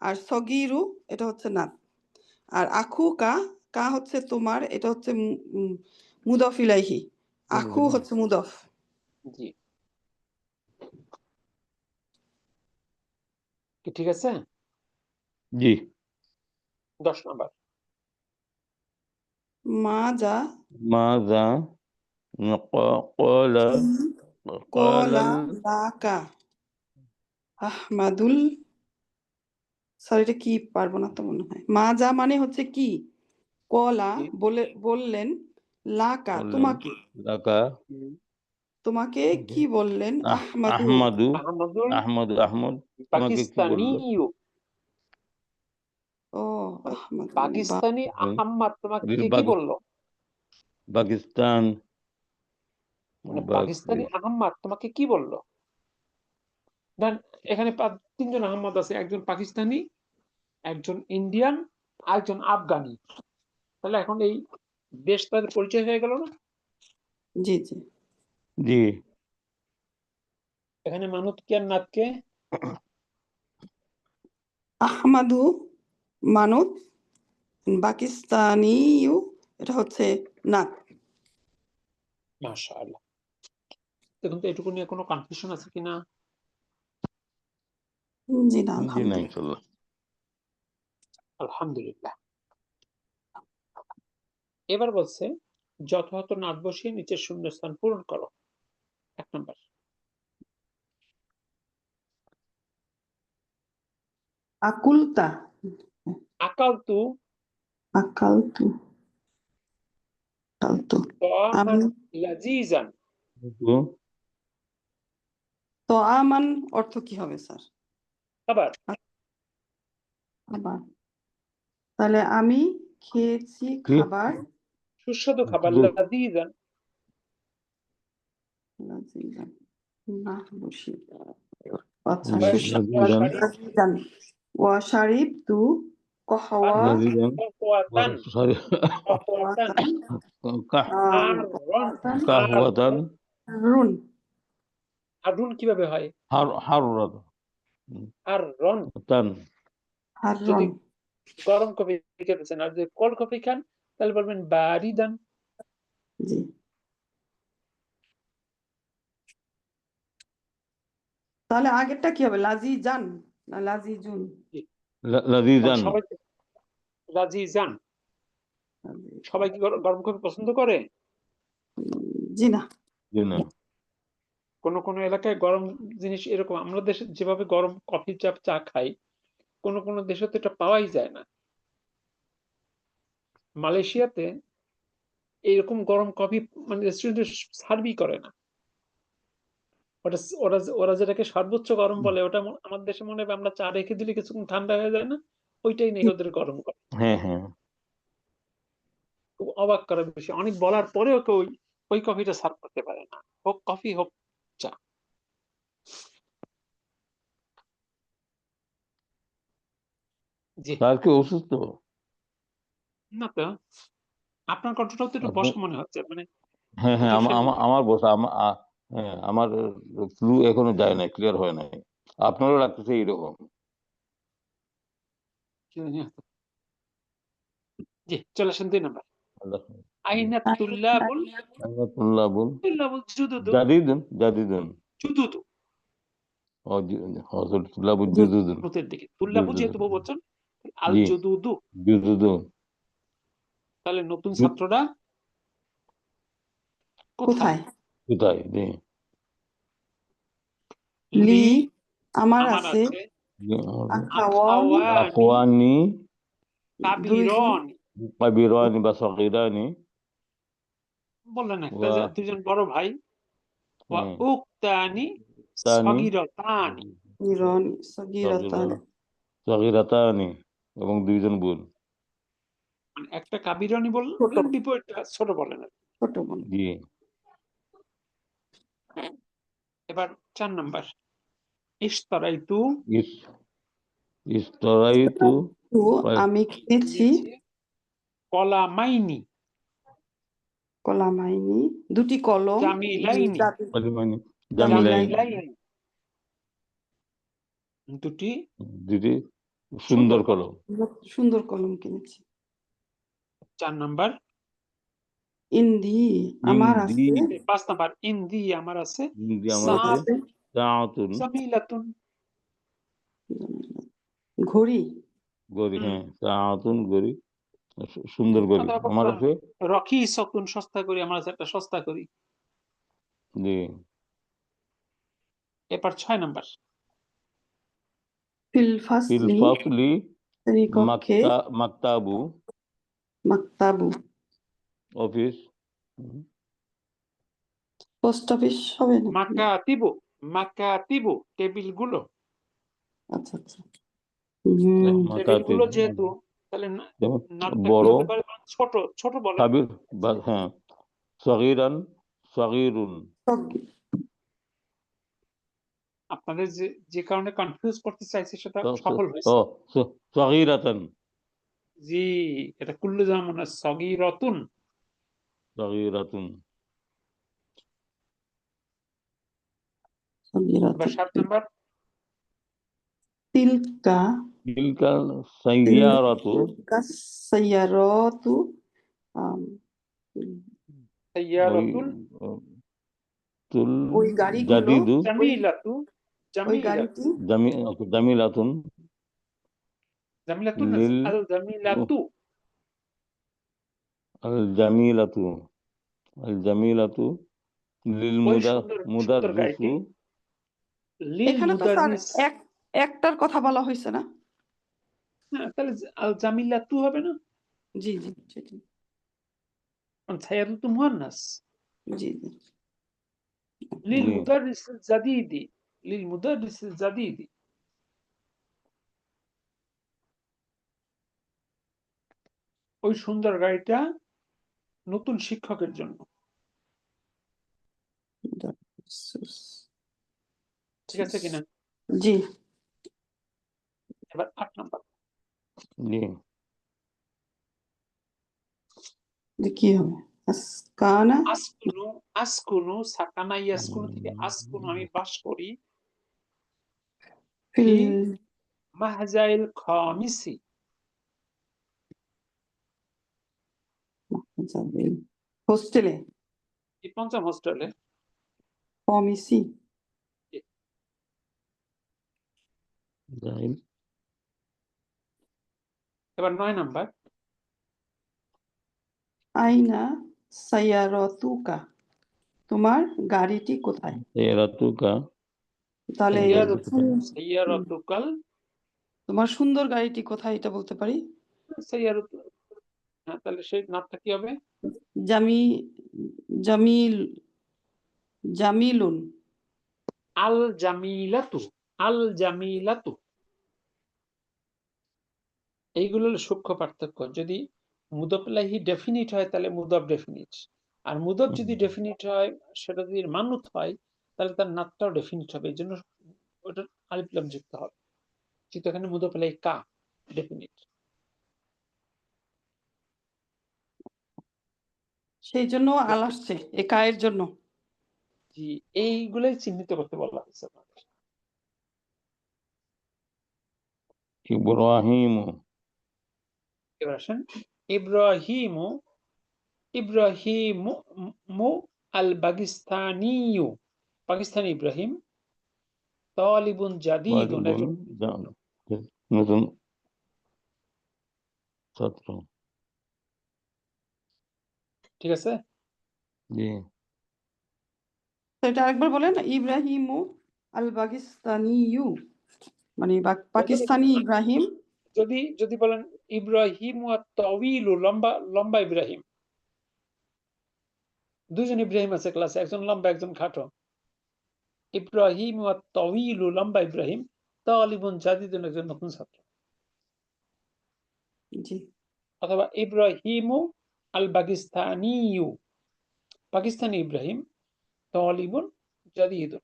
আর সগিরু এটা হচ্ছে নাত, আর আখু কা, কা হচ্ছে তোমার, এটা হচ্ছে মুদফ ইলাইহি, আখু হচ্ছে মুদফ। জি, কি ঠিক আছে? জি। 10 নাম্বার। মাজা মাযা ক্বালা কলা ক্বালাল লাকা আহমাদুল, স্যার এটা কি পারবো না তো মনে হয়। মাজা মানে হচ্ছে কি, কলা জি। বললেন, লাকা বললেন তোমাকে, লাকা তোমাকে কি বললেন? আহমাদু, আহমাদু আহমদুল আহমদ তোমাকে কি বললো? পাকিস্তানিয়ু, ও আহমাদু পাকিস্তানি আহম্মদ তোমাকে কি বললো? পাকিস্তান, মানে পাকিস্তানি আহম্মদ তোমাকে কি বললো? দেন এখানে 3জন আহম্মদ আছে, একজন পাকিস্তানি, একজন ইন্ডিয়ান, আরেকজন আফগানি। তাহলে এখন এই দেশ তাদের পরিচয় হয়ে গেল না? জি জি, জি। এখানে মানুত কে আর নাতকে? আহমাদু মানত, পাকিস্তানিউ এটা হচ্ছে নাত। মাশাআল্লাহ। দেখুন তো এটুকু নিয়ে কোনো কনফিউশন আছে কিনা? জি না, জি না, আলহামদুলিল্লাহ। ইনশাল্লাহ। আলহামদুলিল্লাহ। এবার বলছে যথাযথ নাত বসিয়ে নিচের শূন্যস্থান পূরণ করো। 1 নাম্বার। আকুলতা, আকালতু আকালতু, আকালতু, আমি তাআমান লাযীজান। তো আমান অর্থ কি হবে স্যার? আবার খাবার, তাহলে আমি খেয়েছি কি? খাবার, সুস্বাদু খাবার, লাযীজান। লাজিজান, না বসি, আচ্ছা ওয়া সুস্বাদু লাজিজান লাজিজান ওয়া শারিবতু কহওয়া লাজিজান কফওয়াতান সরি কফওয়াতান কাহ আররন কহওয়াতান কাহওয়াতান রুন আররুন কিভাবে হয়? হাররাত আররন তান যদি হাররন গরম কফি খেতেছেন আর যদি কোল্ড কফি খান তাহলে বলবেন বারিদান। জি তাহলে আগেরটা কি হবে লাজিজান না লাজিজুন লাজিজান সবাই রাজিজান। লাজি- সবাই কি গরম কফি পছন্দ করে? জি না জি না কোন কোন এলাকায় গরম জিনিস এরকম, আমরা দেশে যেভাবে গরম কফি চা খাই কোন কোন দেশে তো এটা পাওয়াই যায় না। মালয়েশিয়াতে এইরকম গরম কফি মানে রেস্টুরেন্টে সার্ভই করে না। ওটা ওরা ওরা যেটাকে সর্বোচ্চ গরম বলে ওটা আমার দেশে মনে হয় আমরা চা রেখে দিলে কিছুক্ষণ ঠান্ডা হয়ে যায় না, ওইটাই নেই ওদের গরম কফি। হ্যাঁ হ্যাঁ খুব অবাক করার বিষয়, অনেক বলার পরেও কেউ ওই কফিটা সার্ভ করতে পারে না, হোক কফি হোক চা। জি তার কি অসুস্থ না তো, আপনার কণ্ঠটাও তো একটু আপনি বসা মনে হচ্ছে, মানে হ্যাঁ হ্যাঁ জোশে আমার বসা হ্যাঁ আমার ফ্লু এখনো যায় নাই ক্লিয়ার হয় নাই আপনারও লাগতেছে এইরকম জি চলে আসেন 2 নাম্বার। আল্লাহ আইনা তুল্লাবুল তুল্লাবুল জুদুদু জাদিদুন জুদুদু তুল্লাবুল জুদুদুন নতের দিকে তুল্লাবু যেহেতু বহুবচন আল জি জুদুদু, জুদুদুন তাহলে নতুন ছাত্ররা কোথায়? কোথায় কোথায় জি লি লি আমার আমার আছে আছে, আখাওয়ান আখাওয়ানি আখওয়ানি দুইজন কাবিরন কাবিরানি বা সগীরানি বললেন একটা ওয়া যে দুজন বড় ভাই, ওয়া হ্যাঁ উক্তানি তানি সগীরতানি, নিরন সগীরাতান সগীরাতানি এবং দুইজন বোন মানে একটা কাবিরনি ছোট বললেন বিপরীতটা ছোট বলেন। ছোট বোন জি এবার 4 নাম্বার ইশতারাইতু ইস ইস্তরাইতু তো আমি কিনেছি কলামাইনি কলামাইনি দুটি কলম জামিলাইনি কলিমানি জামিলাইনি জামিলাইনি জামিলাইনি দুটি দুটি সুন্দর সুন্দর কলম। কলম সুন্দর কলম কিনেছি 4 নাম্বার ইন্দি আমার ইন্দি আছে 5 নাম্বার ইন্দি আমার আছে ইন্দি আমার আছে আছে সাআতুন জামিলাতুন ঘড়ি গড়ি হ্যাঁ সাআতুন গড়ি সুন্দর গড়ি অথবা আমার আছে রকি সতুন সস্তা করি, আমার আছে একটা সস্তা করি। জি এবার 6 নাম্বার ফিল ফিল ফাসলি ফাসলি শ্রেণীকক্ষে মাকতাবু মাকতাবু অফিস পোস্ট অফিস হবে না মাকাতিবু টেবিলগুলো, আচ্ছা আচ্ছা হুম টেবিলগুলো যেহেতু তাহলে যেমন নাটটা কি বড় হতে পারে, ছোট ছোট বলেন। কাবির হ্যাঁ সগীরান সগীরুন আপনাদের যে কারণে কনফিউজ করতে চাইছে সেটা সফল হয়েছে। সগীরাতান জি এটা কুল্লু জামুন সগীরাতুন। সগীরাতুন এবার 7 নাম্বার তিলকা তিলকা সাইয়ারাতু তিলকা সাইয়ারাতু সাইয়ারাতুল ওই গাড়িগুলো জাদিদু জামিলাতু ওই গাড়িটি জামিলাতুন জামিলাতুন না লিল আল জামিলাতু আল জামিলাতু লিল ওই সুন্দর গাড়িটি মুদাররিসু লিল এখানে তো স্যার মুদাররিস। একটার কথা বলা হয়েছে না হ্যাঁ তাহলে আল জামিলাতু হবে না, জি জি সেটি কারণ সাইয়ারাতু মুয়ান্নাস। জি জি লিল জি মুদাররিস জাদিদি, লিল মুদাররিস জাদিদি। ওই সুন্দর গাড়িটা নতুন শিক্ষকের জন্য, ঠিক আছে কিনা? জি এবার 8 নাম্বার। জি যে কি হবে আসকানা আসকুনু, আসকুনু সাকানা ইয়াসকুনু থেকে আসকুনু আমি বাস করি ফি ফিল মাহজাইল খামিসি হোস্টেলে এই পঞ্চম হোস্টেলে। কমিসি জাহিল এবার 9 নাম্বার। আইনা সাইয়ারতুকা তোমার গাড়িটি কোথায় সেরাতুকা তাহলে সাইয়ারাতুকাল তোমার সুন্দর গাড়িটি কোথায় এটা বলতে পারি সাইয়ারাতু, হ্যাঁ, তাহলে সেই নামটা কি হবে? জামি জামিল জামিলুন আল জামিলাতু, আল জামিলাতু। এইগুলো হলো সূক্ষ্ম পার্থক্য। যদি মুদাফ ইলাইহি ডেফিনিট হয় তাহলে মুদাফ ডেফিনিট, আর মুদাফ যদি ডেফিনিট হয় সেটা যদি মানুত হয় তাহলে তার নাতটাও ডেফিনিট হবে। এই জন্য ওটার আলিফ লাম যুক্ত হবে। কিন্তু এখানে মুদাফ ইলাইহি কা ডেফিনিট। সেই জন্য আল আসছে এ কায়ের জন্য জি, এইগুলাই চিহ্নিত করতে বলা হয়েছে আপনাদের। ইব্রাহিম এবার আসেন ইব্রাহিমু, ইব্রাহিমু মু আল পাকিস্তানিয়ু, পাকিস্তানি ইব্রাহিম, তালিবুন জাদিদুন, ওয়ালিবুন নতুন ছাত্র ঠিক আছে। জি তো এটা আরেকবার বলেন ইব্রাহিমু আল পাকিস্তানিয়ু মানে পাকিস্তানি ইব্রাহিম যদি যদি বলেন ইব্রাহিম তাওয়িলু, লম্বা লম্বা ইব্রাহিম, দুজন ইব্রাহিম আছে ক্লাসে, একজন লম্বা একজন খাটো। ইব্রাহিম তাওয়িলু লম্বা ইব্রাহিম, তালিবুন জাদিদুন একজন নতুন ছাত্র। জি অথবা ইব্রাহিমু আল পাকিস্তানিয়ু, পাকিস্তানি ইব্রাহিম, তালিবুন জাদিদুন।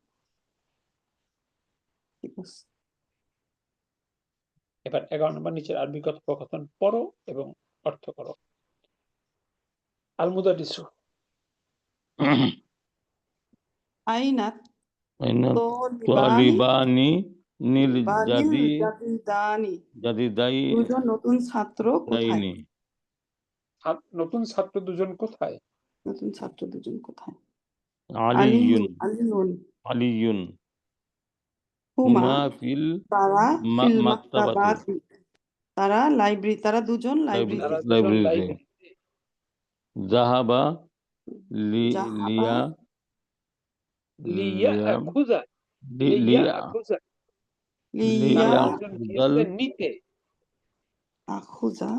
ঠিক আছে এবার 11 নম্বর নিচের আরবি কথোপকথন পড়ো এবং অর্থ করো। আল মুদারিসু, আইনা আইনা তোলিবানি তালিবানি নীল বানিল জাদিদানি জাদিদাই দুজন নতুন ছাত্র কোথায় দাইনি নতুন ছাত্র দুজন কোথায়? নতুন ছাত্র দুজন কোথায় আলিয়ুন আলিউন আলিয়ুন হুমা হুমা ফিল তারা ফিল মাকতাবাতি মাকতাবাতি তারা লাইব্রেরি তারা দুজন লাইব্রেরিতে তারা দুজন লাইব্রেরিতে লাইব্রেরিতে। জাহাবা জাহাবা লিয়া আখুজা, লিয়া লিয়া আখুজা, লিয়া তারা দুজন গিয়েছে নিতে আখুজা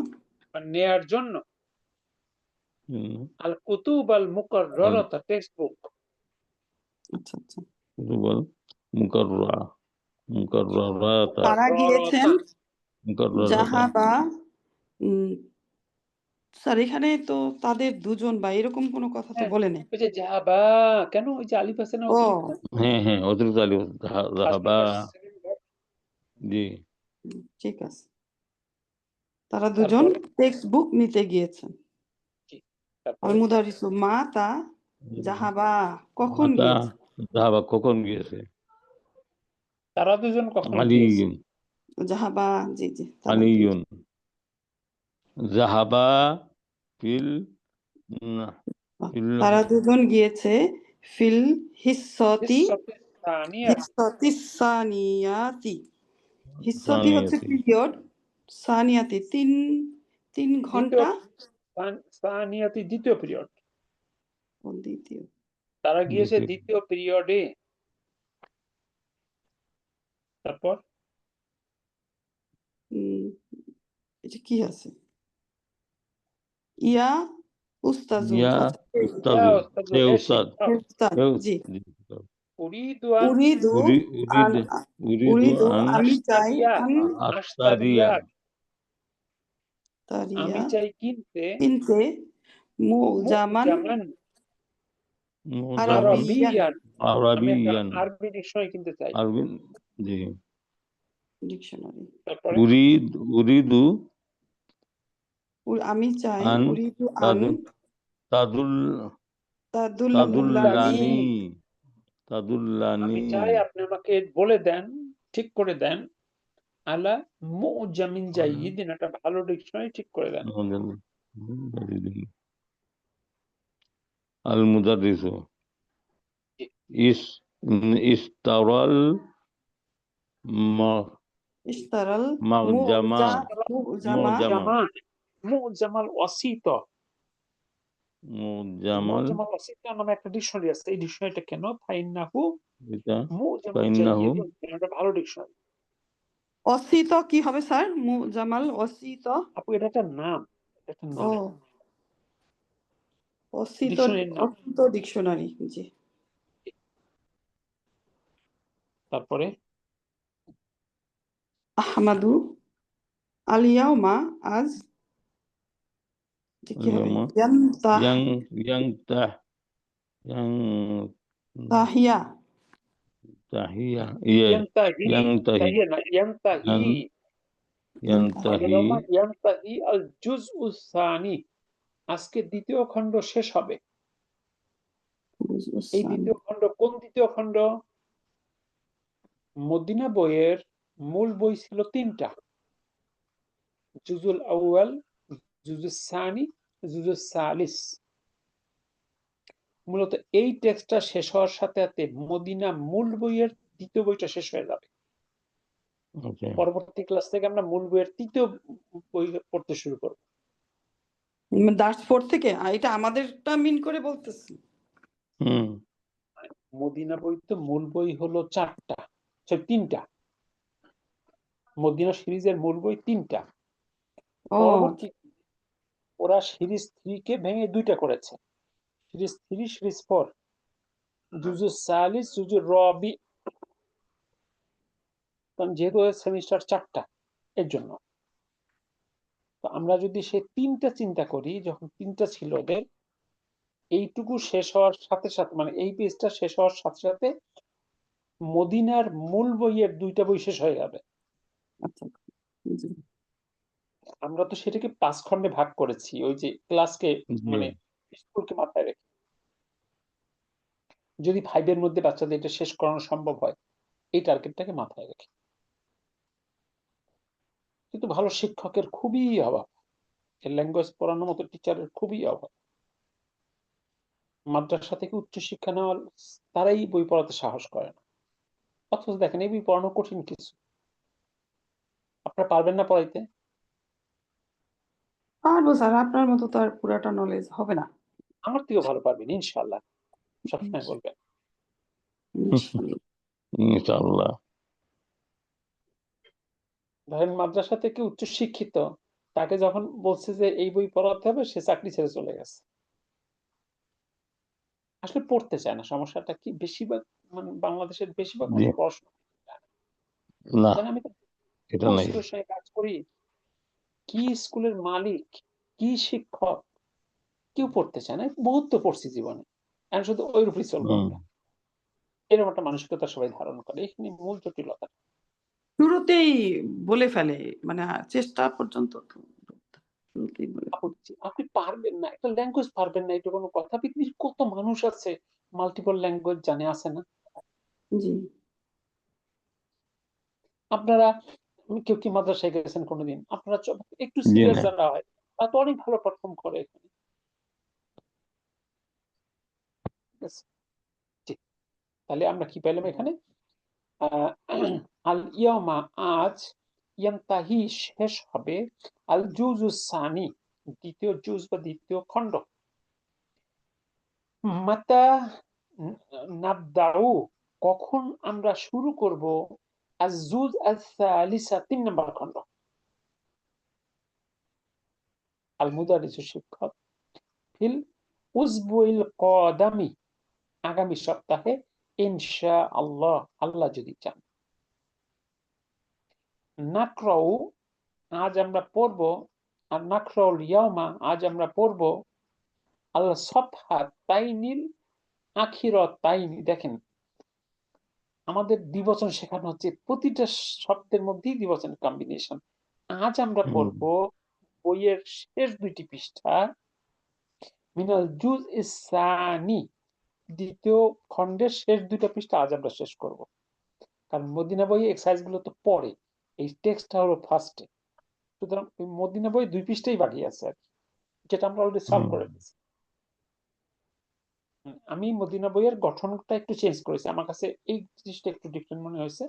বা নেয়ার জন্য আল কুতুব আল মুকাররারাতা, টেক্সট বুক। আচ্ছা আচ্ছা বল মুকাররারাতা তারা গিয়েছেন মুকাররারাতা জাহাবা স্যার এখানে তো তাদের দুজন বা এরকম কোনো কথা তো বলে নেই ওই যে জাহাবা, কেন ওই যে আলিফ আছে না ও অতিরিক্ত? হ্যাঁ অতিরিক্ত আলিফ জাহাবা জি ঠিক আছে তারা দুজন টেক্সট বুক নিতে গিয়েছেন আল মুদারিসু মাতা জাহাবা কখন গিয়েছে জাহাবা কখন গিয়েছে তারা দুজন কখন গিয়েছে? আলিয়ুন জাহাবা জি জি তারা আলিয়ুন জাহাবা ফিল তারা দুজন গিয়েছে ফিল হিসসতি তানিয়া, হিসসতি সানিয়াতি হিসসতি হচ্ছে পিরিয়ড সানিয়াতি তিন ঘন্টা তানিয়াতি দ্বিতীয় পিরিয়ড। ও দ্বিতীয় তারা গিয়েছে দ্বিতীয় পিরিয়ডে। তারপর এটা কি আছে ইয়া উস্তাজু ইয়া আচ্ছা, উস্তাদ উস্তাদ, জি উরিদু আন উরিদু উরিদু আমি চাই আশতারিয়া, তারিয়া আমি চাই কিনতে কিনতে মুজামান আরবিয়ান, আমি একটা আরবি ডিকশনারি কিনতে চাই। জি ডিকশনারি। তারপরে উরিদু আমি চাই, আন উরিদু আন তাদুল তাদুল্লানি। তাদুল্লানি আমি চাই আপনি আমাকে বলে দেন, ঠিক করে দেন, আলা মুজামিন জাইয়িদিন, একটা ভালো ডিকশনারি ঠিক করে দেন। আল মুদারিসু ইস ইস্তারাল ইশতারাল মাগজামা মুজামা মুজামাল ওয়াসিত। মুজামাল মুজামাল ওয়াসিত নামে একটা ডিকশনারি আছে, এই ডিকশনারিটা কেন? ফাইন্নাহু এটা মুজামাল ফাইন্নাহু জাইয়িদিন, এটা ভালো ডিকশনারি। অসিত কি হবে স্যার? মুজামাল অসিত। আপু এটা একটা নাম, এটা একটা ও নাম, অসিত, ডিকশনারির নাম। অসিত ডিকশনারি। জি। তারপরে আহমাদু আলিয়াউমা আজ, কি হবে? আলিয়াউমা ইয়ান্তাহ yang Tahiya tahiyya ইয়ান্তাহি, yantahi Tahiya না, ইয়ান্তাহি, yantahi ইয়ান্তাহি আল জুজউ সানি, আজকে দ্বিতীয় খণ্ড শেষ হবে। এই দ্বিতীয় খণ্ড কোন দ্বিতীয় খণ্ড? মদিনা বইয়ের মূল বই ছিল তিনটা, জুজুল আউয়াল, জুজুস সানি, জুজুস সালিস। মূলত এই টেক্সটটা শেষ হওয়ার সাথে সাথে মদিনা মূল বইয়ের দ্বিতীয় বইটা শেষ হয়ে যাবে। okay পরবর্তী ক্লাস থেকে আমরা মূল বইয়ের তৃতীয় বই পড়তে শুরু করব। দাসফোর্ড থেকে এটা আমাদেরটা মিন করে বলতেছি। মদিনা বই তো মূল বই হলো তিনটা, মদিনা সিরিজের মূল বই তিনটা। ও পরবর্তী ওরা সিরিজ 3 কে ভেঙে দুইটা করেছে, সিরিজ 3, সিরিজ 4, জুজুস সালিস, জুজুর রবি, কারণ যেহেতু সেমিস্টার 4টা, এর জন্য। তো আমরা যদি সেই তিনটা চিন্তা করি, যখন তিনটা ছিল ওদের, এইটুকু শেষ হওয়ার সাথে সাথে, মানে এই পেজটা শেষ হওয়ার সাথে সাথে মদিনার মূল বইয়ের দুইটা বই শেষ হয়ে যাবে। আচ্ছা। জি। আমরা তো সেটাকে 5 খণ্ডে ভাগ করেছি, ওই যে ক্লাসকে, মানে স্কুলকে মাথায় রেখে। যদি 5 এর মধ্যে বাচ্চাদের এটা শেষ করানো সম্ভব হয়, এই টার্গেটটাকে মাথায় রেখে। কিন্তু ভালো শিক্ষকের খুবই অভাব, এই ল্যাঙ্গুয়েজ পড়ানোর মতো টিচারের খুবই অভাব। মাদ্রাসা থেকে উচ্চশিক্ষা নেওয়ার তারাই বই পড়াতে সাহস করে না। অথচ দেখেন এই বই পড়ানো কঠিন কিছু, আপনারা পারবেন না পড়াইতে? পারবো স্যার, আপনার মতো তো আর পুরাটা নলেজ হবে না। আমার থেকেও ভালো পারবেন ইনশাআল্লাহ, সবসময় বলবেন। ইনশাআল্লাহ। ইনশাআল্লাহ ধরেন মাদ্রাসা থেকে উচ্চ শিক্ষিত, তাকে যখন বলছে যে এই বই পড়াতে হবে, সে চাকরি ছেড়ে চলে গেছে। আসলে পড়তে চায় না। সমস্যাটা কি, বেশিরভাগ মানে বাংলাদেশের বেশিরভাগ জি মানুষ পড়াশোনা চায় না না। জানেন আমি তো এটা নাই স্কুলের সঙ্গে কাজ করি, কি স্কুলের মালিক, কি শিক্ষক, কেউ পড়তে চায় না। বহুত তো পড়ছি জীবনে, এখন শুধু ওই রূপই চলবো আমরা, এরকম একটা মানসিকতা সবাই ধারণ করে। এখানে মূল জটিলতা। শুরুতেই বলে ফেলে, মানে চেষ্টা পর্যন্ত তো শুরুতেই বলে। আপনি পারবেন না, একটা ল্যাঙ্গুয়েজ পারবেন না, এটা কোনো কথা? পৃথিবীর কত মানুষ আছে মাল্টিপল ল্যাঙ্গুয়েজ জানে, আছে না? জি। আপনারা কেউ কি মাদ্রাসায় গেছেন কোনোদিন? আপনারা একটু জি সিরিয়াস না যারা হয়, তারা তো অনেক ভালো পারফর্ম করে এখানে। ঠিক আছে? জি। তাহলে আমরা কি পেলাম এখানে? আল ইয়ামা আজ, ইয়ান্তাহি শেষ হবে, আল জুজুস সানি দ্বিতীয় জুজ বা দ্বিতীয় খণ্ড। মাতা নাবদাউ কখন আমরা শুরু করব, আজ জুজ আস-সালিসা 3 নম্বর খণ্ড। আল মুদারিসু শিক্ষক, ফিল উসবুইল কদামি আগামী সপ্তাহে, ইনশাআল্লাহ আল্লাহ যদি চান। নাকরাউ আজ আমরা পড়ব, আর নাকরাউল ইয়াউমা আজ আমরা পড়ব, আল সফহা তাইনিল আখিরাতাইনি। দেখেন আমাদের দ্বিবচন শেখানো হচ্ছে, প্রতিটা শব্দের মধ্যেই দ্বিবচন কম্বিনেশন। আজ আমরা পড়ব বইয়ের শেষ 2টি পৃষ্ঠা, মিনাল জুজ ইসানি, দ্বিতীয় খণ্ডের শেষ 2টা পৃষ্ঠা আজ আমরা শেষ করব। কারণ মদিনা বই এক্সারসাইজ গুলো তো পরে, এই টেক্সটটা হলো ফার্স্টে, সুতরাং ওই মদিনা বই 2 পৃষ্ঠাই বাকি আছে আর কি, যেটা আমরা অলরেডি সলভ করে দিয়েছি। আমি মদিনা বইয়ের গঠনটা একটু চেঞ্জ করেছি, আমার কাছে এই জিনিসটা একটু ডিফারেন্ট মনে হয়েছে।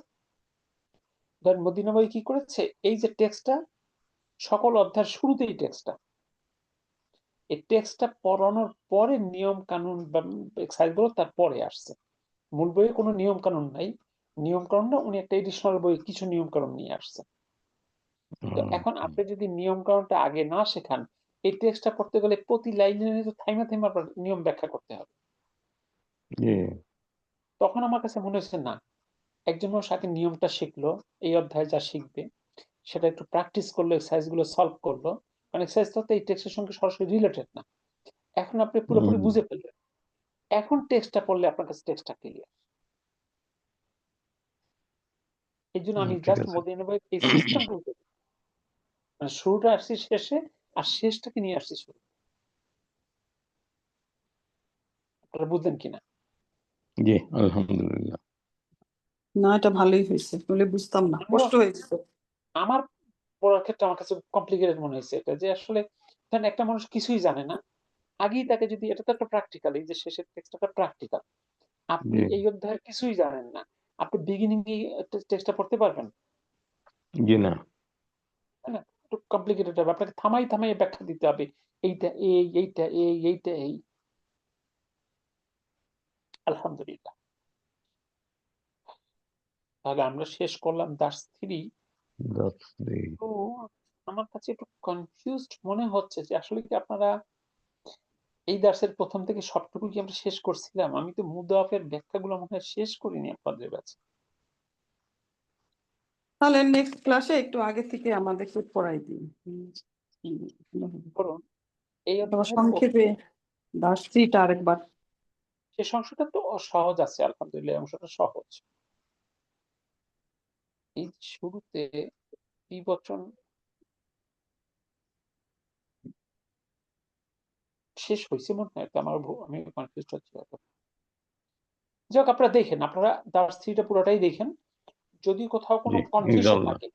ধরেন মদিনা বই কি করেছে, এই যে টেক্সটটা সকল অধ্যায়ের শুরুতেই টেক্সটটা, এই টেক্সটটা পড়ানোর পরে নিয়ম কানুন বা এক্সারসাইজ গুলো তারপরে আসছে। মূল বইয়ে কোনো নিয়ম কানুন নাই, নিয়ম কানুনটা উনি একটা এডিশনাল বইয়ে কিছু নিয়ম কানুন নিয়ে আসছে। তো এখন আপনি যদি নিয়ম কানুনটা আগে না শেখান, এই টেক্সটটা পড়তে গেলে প্রতি লাইনে তো থাইমা থাইমা আপনার নিয়ম ব্যাখ্যা করতে হবে। তখন আমার কাছে মনে হচ্ছে না, একজন মানুষ আগে নিয়মটা শিখলো, এই অধ্যায়ে যা শিখবে সেটা একটু প্র্যাকটিস করলো, এক্সারসাইজ গুলো সলভ করলো, কারণ এক্সারসাইজ তো এই টেক্সটের সঙ্গে সরাসরি রিলেটেড না। এখন আপনি পুরোপুরি বুঝে ফেললেন, এখন টেক্সটটা পড়লে আপনার কাছে টেক্সটটা ক্লিয়ার। এই জন্য আমি জাস্ট মদিনা বইয়ের এই সিস্টেম বলতে, মানে শুরুটা আসছি শেষে আর শেষটাকে নিয়ে আসছি শুরু। আপনারা বুঝলেন কিনা? জি আলহামদুলিল্লাহ। না, এটা ভালোই হয়েছে, বলে বুঝতাম না, কষ্ট হয়েছে। আমার পড়ার ক্ষেত্রে আমার কাছে কমপ্লিকেটেড মনে হয়েছে এটা, যে আসলে ধরেন একটা মানুষ কিছুই জানে না, আগেই তাকে যদি, এটা তো একটা প্র্যাকটিক্যাল, এই যে শেষের টেক্সটটা প্র্যাকটিক্যাল, আপনি এই অধ্যায়ে কিছুই জানেন না, আপনি বিগিনিং টেক্সটটা পড়তে পারবেন? জি না। তাই না? একটু কমপ্লিকেটেড হবে, আপনাকে থামাই থামাই ব্যাখ্যা দিতে হবে, এইটা এই, এইটা এই, এইটা এই। আলহামদুলিল্লাহ, তাহলে আমরা শেষ করলাম দার্স 3। তো আমার কাছে একটু কনফিউজড মনে হচ্ছে যে আসলে কি আপনারা এই দার্সের প্রথম থেকে সবটুকু কি আমরা শেষ করছিলাম? আমি তো মুদাফের ব্যাখ্যাগুলো মনে হয় শেষ করিনি আপনাদের কাছে। তাহলে নেক্সট ক্লাসে একটু আগে থেকে আমাদেরকে পড়াই দিন। করুন এই অথবা অধ্যায়ের সংক্ষেপে দার্স 3টা আরেকবার। শেষ অংশটা তো সহজ আছে, আলহামদুলিল্লাহ, এই অংশটা সহজ। এই শুরুতে দ্বিবচন শেষ হয়েছে মনে হয়, তো আমার আমি কনফিউজ হচ্ছি। যাক, আপনারা দেখেন, আপনারা দার্স 3টা পুরোটাই দেখেন, যদি কোথাও কোনো কনফিউশন থাকে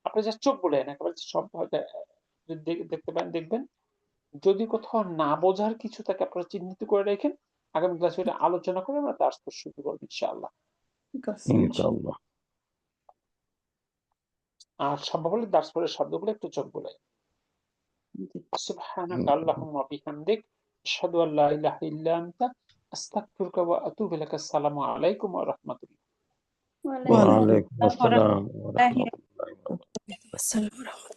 আপনি জাস্ট চোখ বলেন, একেবারে সব দেখতে পারেন, দেখবেন। যদি কোথাও না বোঝার কিছু থাকে আপনারা চিহ্নিত করে রাখেন, আগামী ক্লাসে এটা আলোচনা করে আমরা দার্স শুরু করব ইনশাআল্লাহ। ঠিক আছে, ইনশাআল্লাহ। আর সম্ভব হলে দার্স পরের শব্দগুলো একটু চোখ বলে। সুবহানাকা আল্লাহুম্মা বিহামদিক, আশহাদু আল্লা ইলাহা ইল্লা আনতা, আস্তাগফিরুকা ওয়া আতুবু ইলাইক। আসসালামু আলাইকুম ওয়া রাহমাতুল্লাহ। ওয়া আলাইকুম আসসালাম ওয়া রাহমাতুল্লাহি ওয়া বারাকাতুহু। আসসালামু আলাইকুম।